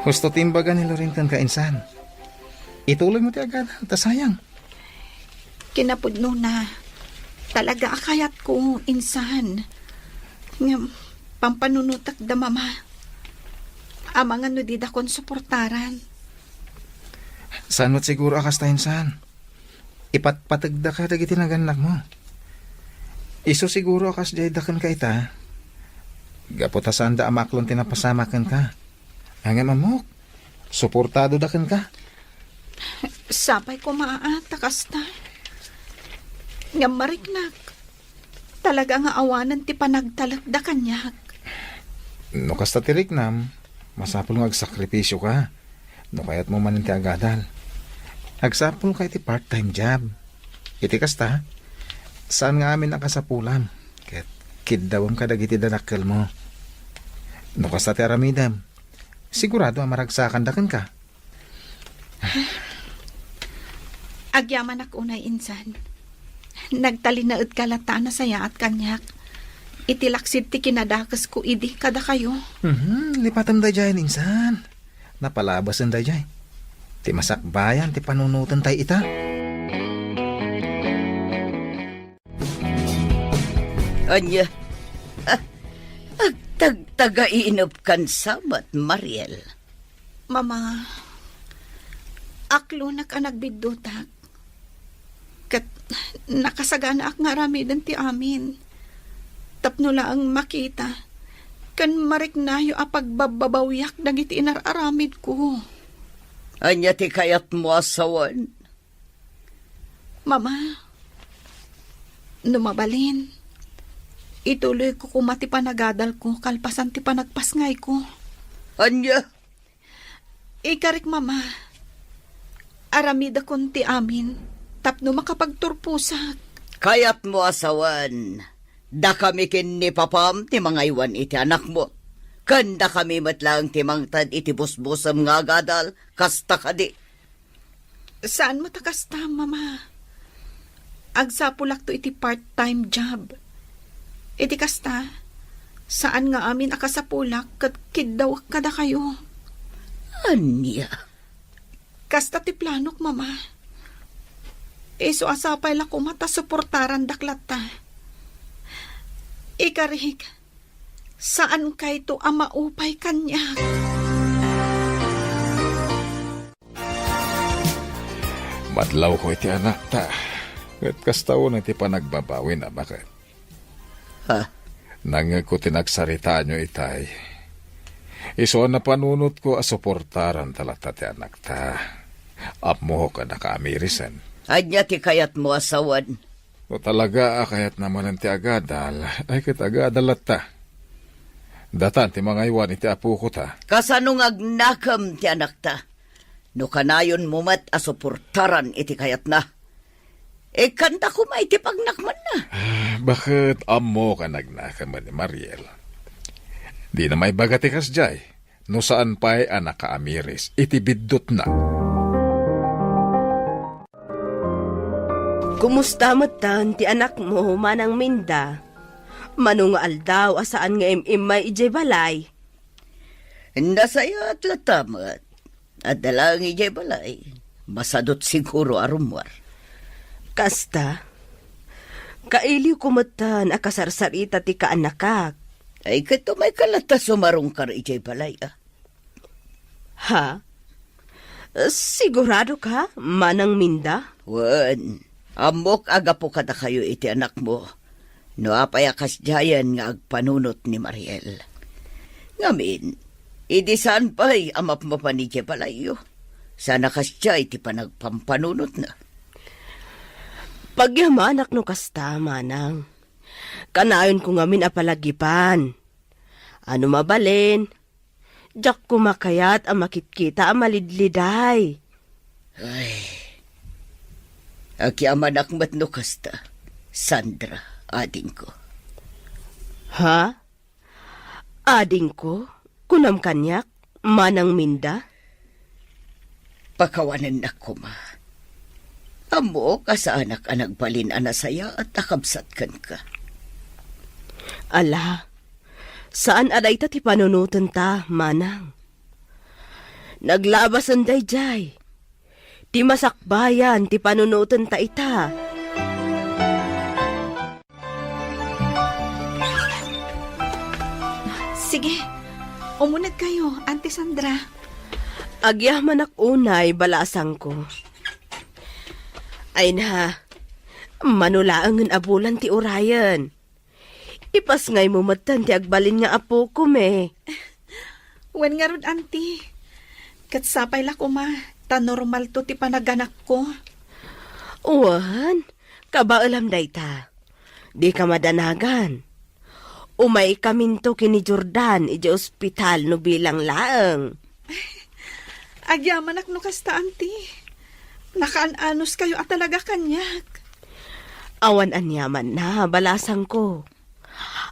Gusto timbaga ni Lorintan kainsan. Ituloy mo ti agad, tasayang. Kinapudno na. Talaga akayat ko, insan. Ngam, pampanunutak da mama. Amang ano di da kon suportaran. Saan mo't siguro akas ta insan? Ipatpatagda ka dagiti naganak mo. Iso siguro akas jay dakan ka ita. Gaputasan da amaklon tinapasamakan ka. Hanggang mamok, suportado dakan ka. Sapay ko maatakas ta. Ngam mariknak. Talaga nga awanan ti panagtalak da kanyak. No kasta tirik nam, masapul nga agsakripisyo ka. No kayat mo manin ti agadal. Agsapul ka iti part-time job. Iti kasta, saan nga amin ang kasapulam? Ket kiddawam ka dagiti danakkel mo. No kasta ti aramidam, sigurado ang maragsakan dakan ka. Agyaman ako unay, insan. Nagtalinaad kalata na saya at kanyak. Itilaksid ti kinadakas ko idi kada kayo. Lipatam da jay insan. Napalabasan da jay. Ti masakbayan, ti panunutan tay ita. Anya, agtagtaga-inop kan sabat, Mariel. Mama, aklo nak anak bidutak. Kat nakasagana ak nga ramidan ti amin. Tapno lang makita. Kan mariknayo apagbababawiyak dagiti inararamid ko. Anya ti kayat mo asawan. Mama, numabalin. Ituloy ko kumati panagadal ko, kalpasan ti panagpasngay ko. Anya, Ikarik, mama. Aramida kon ti amin, tapno makapagturpusak. kayat mo asawan. Da kami kin ni papam ti mga iwan iti anak mo. Kanda kami matlang ti mangtad iti busbusam nga gadal, kasta kadi. Saan mo takasta, mama? Agsapulak to iti part-time job. Iti kasta, saan nga amin akasapulak kat kiddaw kada kayo? Anya, Kasta ti planok, mama. Iso asapay la kumata suportaran daklata. Ikarig, saan kay to ang maupay kanyak? Madlaw ko iti anak ta. At kastaw na iti panagbabawi na bakit. ha? Nang ko tinagsarita nyo itay. Iso na panunot ko asuportaran talata ti anak ta. Apmo ka nakaamirisan. Anya ti kayat mo asawan. O talaga kayat naman ang ti agadal. Ay kit agadal at ta. Datan ti mga iwan iti apo ko ta. Kasanong agnakam ti anak ta. No kanayon mumat asuportaran iti kayat na. E kanta ko may ti pagnakman na. Bakit amo ka nagnakaman ni Mariel? Di na may bagatikas jay. No saan pa'y anak kaamiris. Iti biddot na. Kumusta matan ti anak mo, manang Minda? Manungaal daw asaan nga imay ijay balay. Nasaya at latamat. At dalang ijay balay. Masadot siguro arumwar. Kasta, kailiw kumatan akasarsarita ti kaanakak. Ay kato may kalata sumarong kar ijay balay ah. Ha? Sigurado ka, manang Minda? Wan, amok aga po kada kayo iti anak mo. No apayakas jayan nga agpanunot ni Mariel. Ngamin, idi saan pa'y amap mapanidya palayo. Sana kas jay iti panagpampanunot na. Pagyamanak no kasta, manang. Kanayon ko ngamin apalagipan. Ano mabalin? Diyak kumakayat ang makitkita ang malidliday. Ay, agyaman akmat no kasta. Sandra, ading ko. Ha? Ading ko? Kunam kanyak? Manang minda? Pakawanan na ko, ma. Amo ka sa anak balin anasaya at nakabsat kan ka. Ala, saan aday ta ti panunutan ta, manang? Naglabasan dayjay. Ti masakbayan ti panunutan ta ita. Sige, umunag kayo, Auntie Sandra. Agyaman ak unay balasang ko. Ay na, manulaangan abulan ti Orion. Ipas ngay mo matan ti agbalin nga apo ko me. Wen nga rod, Auntie. Katsapay la ko, ma. Ta normal to ti panaganak ko. Uwan, kabaalam day ta. Di ka madanagan. Umay kaminto kini Jordan iji ospital no bilang laeng. Agyamanak no kasta, Auntie. Nakaanos kayo at talaga kanyak. Awan anyaman na, balasang ko.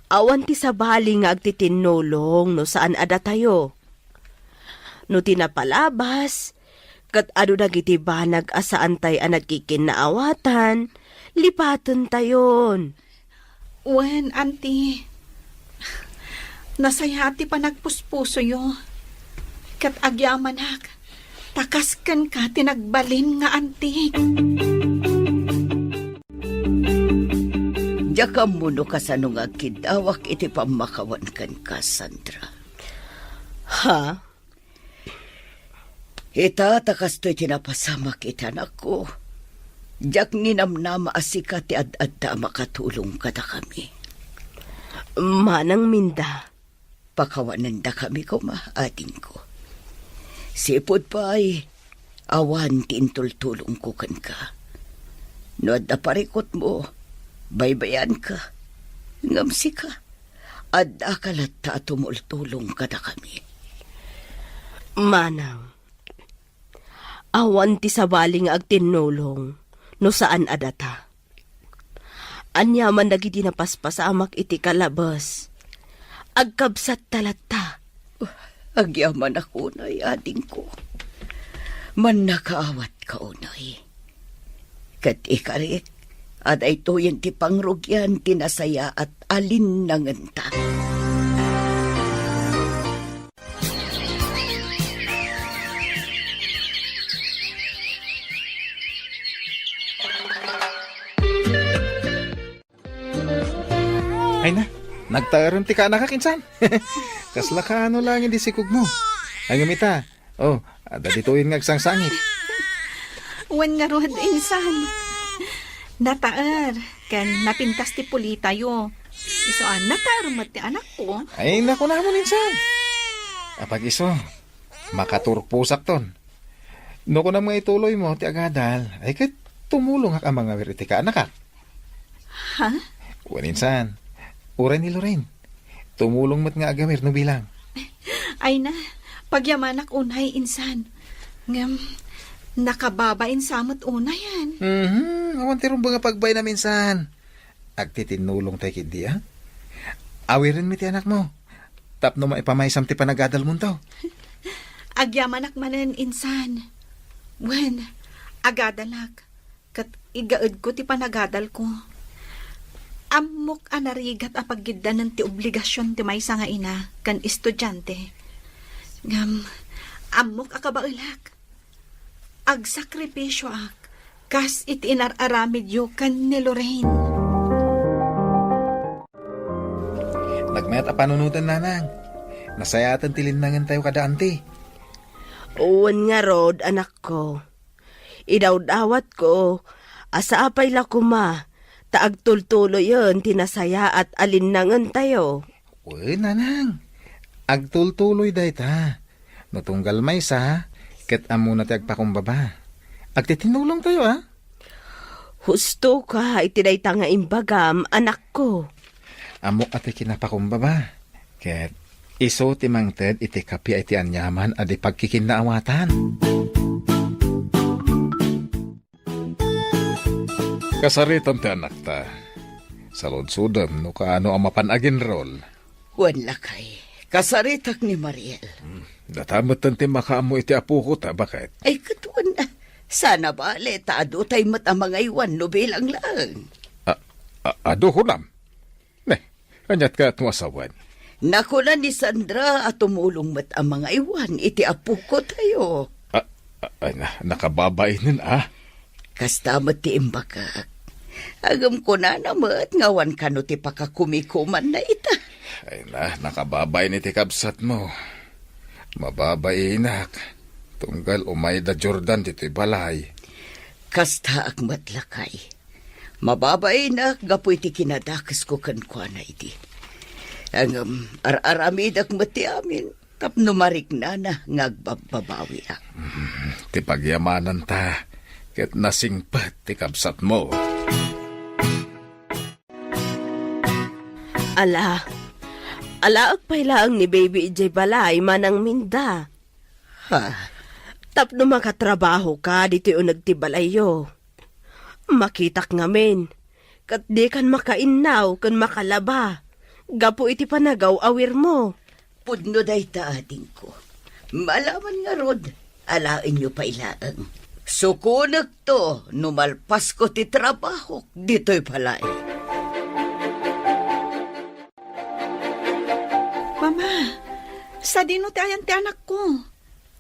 Awan ti sabali nga agtitinulong no saan ada tayo. No tinapalabas, kat ado dagiti banag asaan tay ang nagkikinaawatan, lipatan tayon. Wen, Auntie. Nasayati pa nagpuspuso yo. Kat agyamanak. Takaskan ka tinagbalin nga, Auntie. Diya ka muno ka sa nung agkidawak iti pamakawan kan ka, Sandra. Ha? Ita takas to'y tinapasamak itanak ko. Diyak ninamnama asika ti ad-adda makatulong ka na kami. Manang minda. Pakawanan da kami ko, ating ko. Sipod pa ay awan tintultulong ko kan ka. No adda parikot mo, baybayan ka, ngamsi ka, adda kalata tumultulong ka na kami. Manang, awan ti sabaling agtinulong, no saan adata. Anyaman dagiti napaspasamak iti kalabas, agkabsat talata. Agyaman ako unay, ading ko. Man nakaawat ka unay. Kat ikarik, at ay tuyan ti pangrugyan, tinasaya at alin nanganta. Ay na, nagtaron ti ka anak kinsan. Kasla ka ano lang hindi sikog mo. Ay gamita. Oh, ada dituin nga sangsangit. Wen nga rod, insan. Nataar. Kan napintas ti pulita yo. Isoan, nataar ti anak ko. Ay naku na mo ninsan. Apag iso, makaturpusak ton. No ko na mga ituloy mo ti agadal. Ay kat tumulong ang mga wiriti ka anak ka. Ha? Waninsan, uray ni Lorraine. Tumulong mat nga agamir no bilang. Ay na, pagyamanak unay, insan. Ngam, nakababain samot unayan. Awan tirong ba nga pagbay na minsan. Agtitinulong tayo kindi, ha? Awirin mi ti anak mo. Tapno maipamaysam ti panagadal mo to. Agyamanak manen, insan. Wen, agadalak. Kat igaad ko ti panagadal ko. Amok anarigat apagiddan ng ti obligasyon ti maysa nga ina kan estudyante. Ngam, amok akabailak. Agsakripisyo ak, kas iti inararamid yo kan ni Lorraine. Nagmayat a panunutan nanang. Nasayatan tilinangan tayo kada anti. Uwan nga rod, anak ko. Idawdawat ko, asa apay la kuma, taagtultulo yun, tinasaya at alinangan tayo. Uy, nanang. Agtultuloy day ta. Natunggal may sa, ket amo na ti agpakumbaba. Agtitinulong tayo, ha? Husto ka, itidayta nga imbagam, anak ko. Amo ati kinapakumbaba. Ket iso ti mangted iti kapi iti anyaman adi pagkikinaawatan. Kasaritan ti anak ta. Sa lodsudam no kaano ang mapanagin rol. Wan lakay. Kasaritak ni Mariel. Datamot ti makaamo iti apo ko ta, bakit? Ay katuan na. Sana bale, taado tay mat ang mga iwan no bilang lang. Ado hunam. Ne, kanyat ka at masawan. Nakuna ni Sandra at tumulong mat ang mga iwan, iti apo ko tayo. Nakababainin Kasta mat ti imbagak. Agam ko na namat, ngawan ka no ti pakakumikuman na ita. Ay nakababay ni ti kabsat mo. Mababainak. Tunggal umay da Jordan dito'y balay. Kasta ak matlakay. Mababay na gapoy ti kinadakas ko kankwa na iti. Ang ar-aramid ak mati amin. Tapno marik na ngagbabawi ak. Ti pagyamanan ta. Ket nasingpat ti kabsat mo. Alaak pa'y lang ni Baby Ijay balay manang minda. Ha? Tapno makatrabaho ka, dito yung nagtibalayo. Makitak ngamin. Kat di kan makainaw, kan makalaba. Gapo iti panagaw awir mo. Pudno day ta ating ko. Malaman nga rod, alain nyo pa ilaang. Sukunag to, numalpas ko ti trabaho, dito'y palay. Mama, sa dino ti ayan ti anak ko.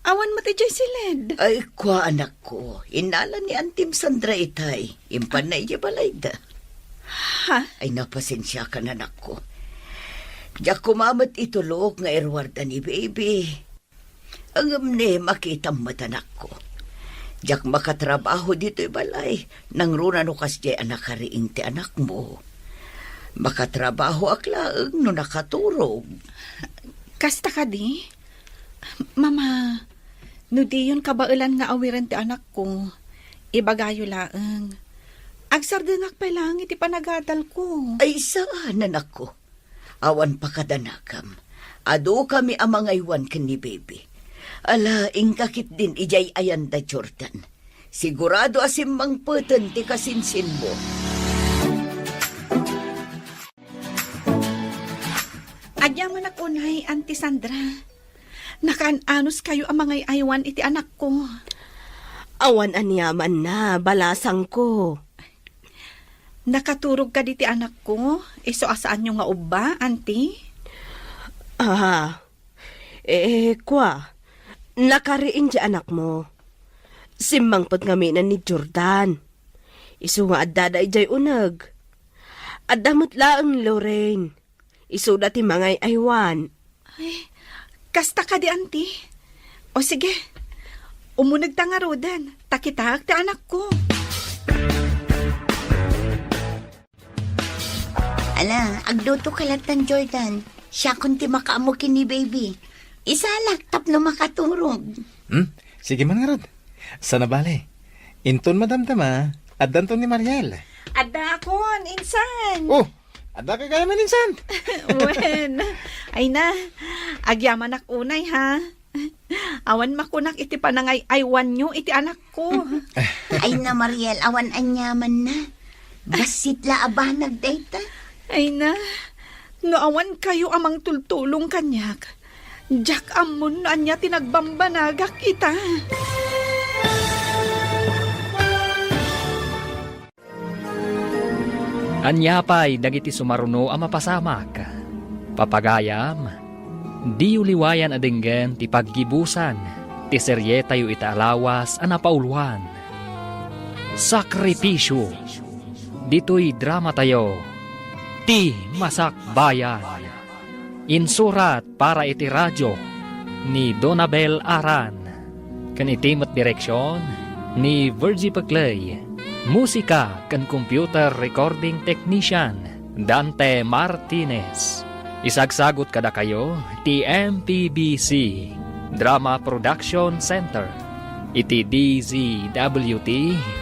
Awan mo ti jay silid. Ay, kwa anak ko, inala ni Antim Sandra itay, impan na iya balay da. Ha? Ay, napasensya ka na anak ko. Diyak kumamat itulog nga erwarda ni baby. Ang amne makita mata anak ko. Diyak makatrabaho dito'y balay, nang runa no kas jay anak kariing ti anak mo. Makatrabaho aklaang no nakaturog. Kasta ka di? Mama, no di yun kabailan nga awiran ti anak ko. Ibagayo laang. Agsardengak pa lang iti panagadal ko. Ay, saan anak ko? Awan pa kadanakam. Ado kami ang mga iwan ka ni baby. Ala, ingkakit din ijay ayan da Jordan. Sigurado asim mang putan ti kasinsin mo. Adyaman ako nay, Auntie Sandra. Nakaan-anos kayo ang mga aywan iti anak ko. Awan anyaman na, balasang ko. Nakaturog ka diti anak ko. Iso asaan nyo nga uba, Auntie? Kwa, nakariin di anak mo. Simmangpot ngaminan ni Jordan. Isu nga addaday jay unag. Addamot laang Lorraine. Isu dati mga aywan. Ay, kasta ka di, Auntie. O sige, umunag ta nga rodan. Takitahag ti anak ko. Ala, agluto ka latan, Jordan. Siya kunti makaamukin ni baby. Isalak, tapno makaturog. Sige man nga rod. Sana bale. Inton madamdama, addanton ni Mariel. Adda akon, insan. Oh, adda ka kaya man insan. Wen, ay na, agyaman ak unay ha. Awan makunak iti panangay aywan nyo iti anak ko. Ay na, Mariel, awan anyaman na. Basit la abanag dayta. Ay na, no awan kayo amang tultulong kanyak. Jack amon no anya tinagbambanagak kita. Anyapay dagiti sumaruno ang mapasamak. Papagayam, di uliwayan adenggen ti paggibusan, ti serye tayo itaalawas ang napauluan. Sakripisyo, dito'y drama tayo, ti Masakbayan. Insurat para iti radyo ni Donabel Aran. Kan itimat direksyon ni Virgie Paclay. Musika kan computer recording technician Dante Martinez. Isagsagot kada kayo ti MPBC Drama Production Center iti DZWT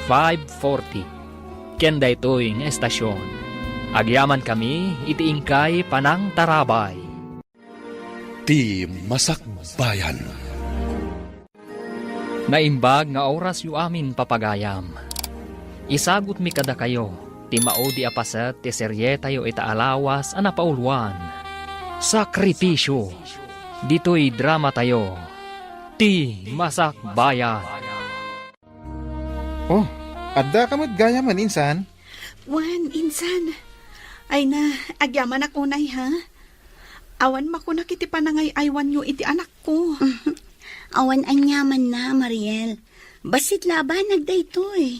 540 Ken daytoy nga estasyon. Agyaman kami iti ingkay panang tarabay. Ti Masakbayan. Naimbag nga oras yu amin papagayam. Isagot mi kada kayo, ti maudi apaset ti serye tayo ita alawas ana pauluan. Sakripisyo, dito'y drama tayo, ti Masakbayan. Oh, adda ka gaya man insan. Wan, insan. Ay na, agyaman ako nay ha. Awan makunak iti panangay aywan nyo iti anak ko. Awan anyaman na, Mariel. Basit laban nagdaytoy.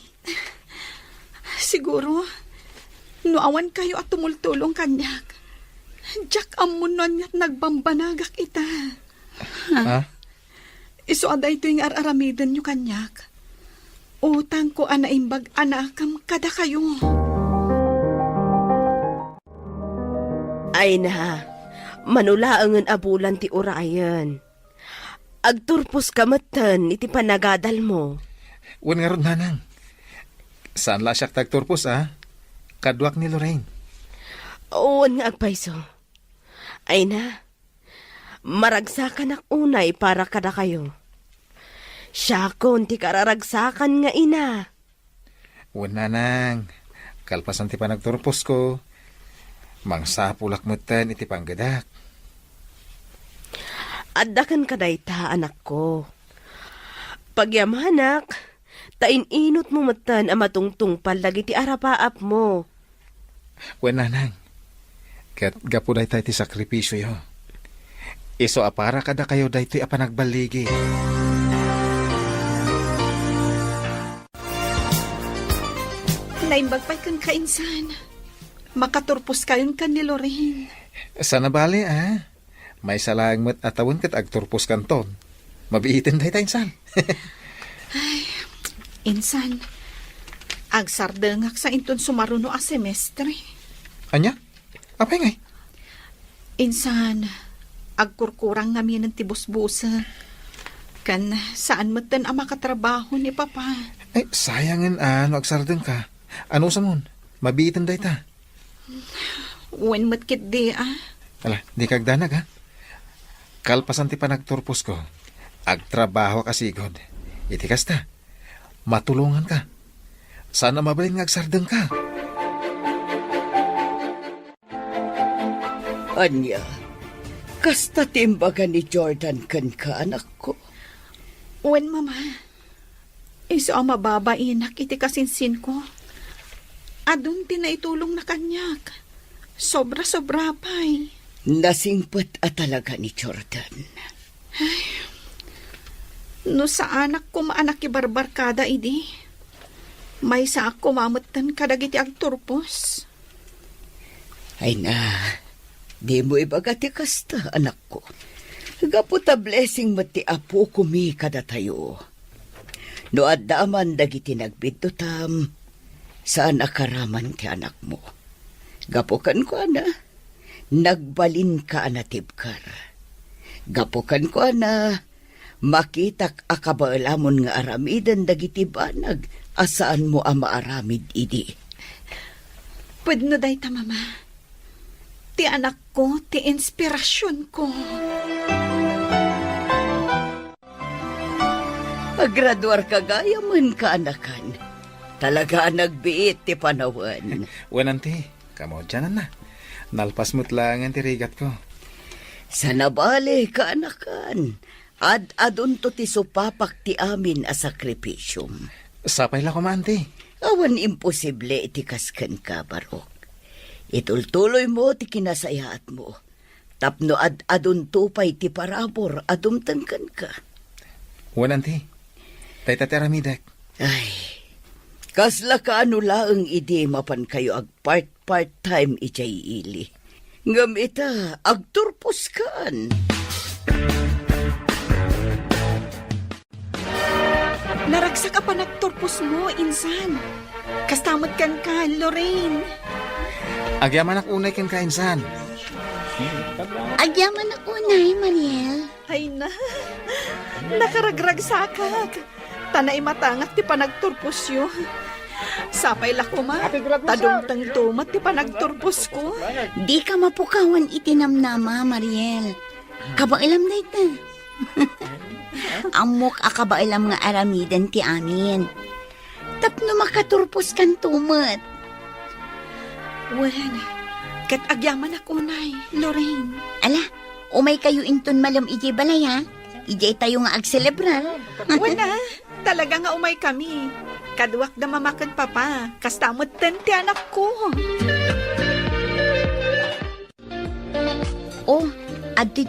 Siguro, no awan kayo at tumultulong kanyak. Jack amunon niya't nagbambanagak ita. Ha? Iso aday ito yung araramidan nyo kanyak. Utang ko anaimbag anakam kada kayo. Ay na, manulaangan abulan ti Orion. Agturpos kamatan iti panagadal mo. Wan nga ron nanang. Saan la siya tagturpos Kadwak ni Lorraine. Uwan nga agpaiso. Ay na, maragsakan ak unay para kada kayo. Siya kon ti kararagsakan nga ina. Wan nanang. Kalpasan ti panagturpos ko. Mangsapulak mutan iti panggadak. Addakan ka dayta, anak ko. Pagyamanak, tain-inot mo matan ang matungtungpal lagi ti arapaap mo. Wan nanang. Kat gapuday tayo ti sakripisyo yo. Iso apara kada kayo daytoy apanagbaligi. Naimbag pa'y kang kainsan. Makaturpos kayon kan ni Lorraine. Sana bali May salang mat atawon kat agturpos kanton. Mabiitin day tayo insan. Insan, agsardengak sa inton sumaruno a semestre. Anya? Apay ngay? Insan, agkurkurang namin ng tibus-busa. Kan saan matan ang makatrabaho ni Papa. Ay, sayangin agsardeng ka. Ano sa mon? Mabiitin day ta. Wen matkit di Ala, di kagdanag Kalpasan ti panagturpos ko. Agtrabaho ka sigod. Iti kasta. Matulungan ka. Sana mabalin nga agsardeng ka. Anya, kasta timbaga ni Jordan kan ka, anak ko. Wen, Mama. Iso ang mababainak iti kasinsin ko. Adun tinaitulong na kanyak. Sobra-sobra pa'y. Nasingpet talaga ni Jordan. No sa anak ko maanak ibarbarkada idi. May sa ako mamatan kadagiti agturpos. Ay na, di mo ibagati kasta, anak ko. Gaputa blessing mati apo kumi kada tayo. No addaman dagiti nagbidtutam, saan akaraman ti anak mo. Gapukan ko nagbalin ka anatibkar. Gapukan ko makitak akabaalamon nga aramidan dagiti banag, asaan mo ang maaramid idi. Pwede no day ta, Mama. Ti anak ko, ti inspirasyon ko. Paggraduar ka gaya man ka, anakan. Talaga nagbiit ti panawan. Wananti, kamo dyan na. Nalpas mo't lang ang tirigat ko. Sa nabali ka, anakan. Adun to ti supapak ti amin a sakripisyum. Sapay la ko manti. Awan imposible iti kaskan ka, Barok. Itultuloy mo ti kinasayaat mo. Tapno adun tupay ti parabor adumtangkan ka. Wananti, tay tataramidak. Ay, kasla ka laang idi mapan kayo ag part-time ijay ili. Ngam ita, agturpos kaan. Naragsak ka pa nagturpos mo, insan. Kastamot kan ka, Lorraine. Agyaman ak unay ken kainsan. Agyaman ako na, Mariel. Ay na, nakaragrag sakak. Tanay matangak ti panagturpos yun. Sapay la ko, ma. Tadong tang tumat, ti panagturpos ko. Di ka mapukawan itinamnama, Mariel. Kabailam na ita. Amok akabailam nga aramidan ti amin. Tapno makaturpos kan tumat. Wen, kat agyaman ako, nay, Lorraine. Ala, umay kayo inton malam ije balay ha. Ije tayo nga agselebrar. Wala, talaga nga umay kami. Kadwak na mamakan papa, kastamot ti anak ko. Oh, adti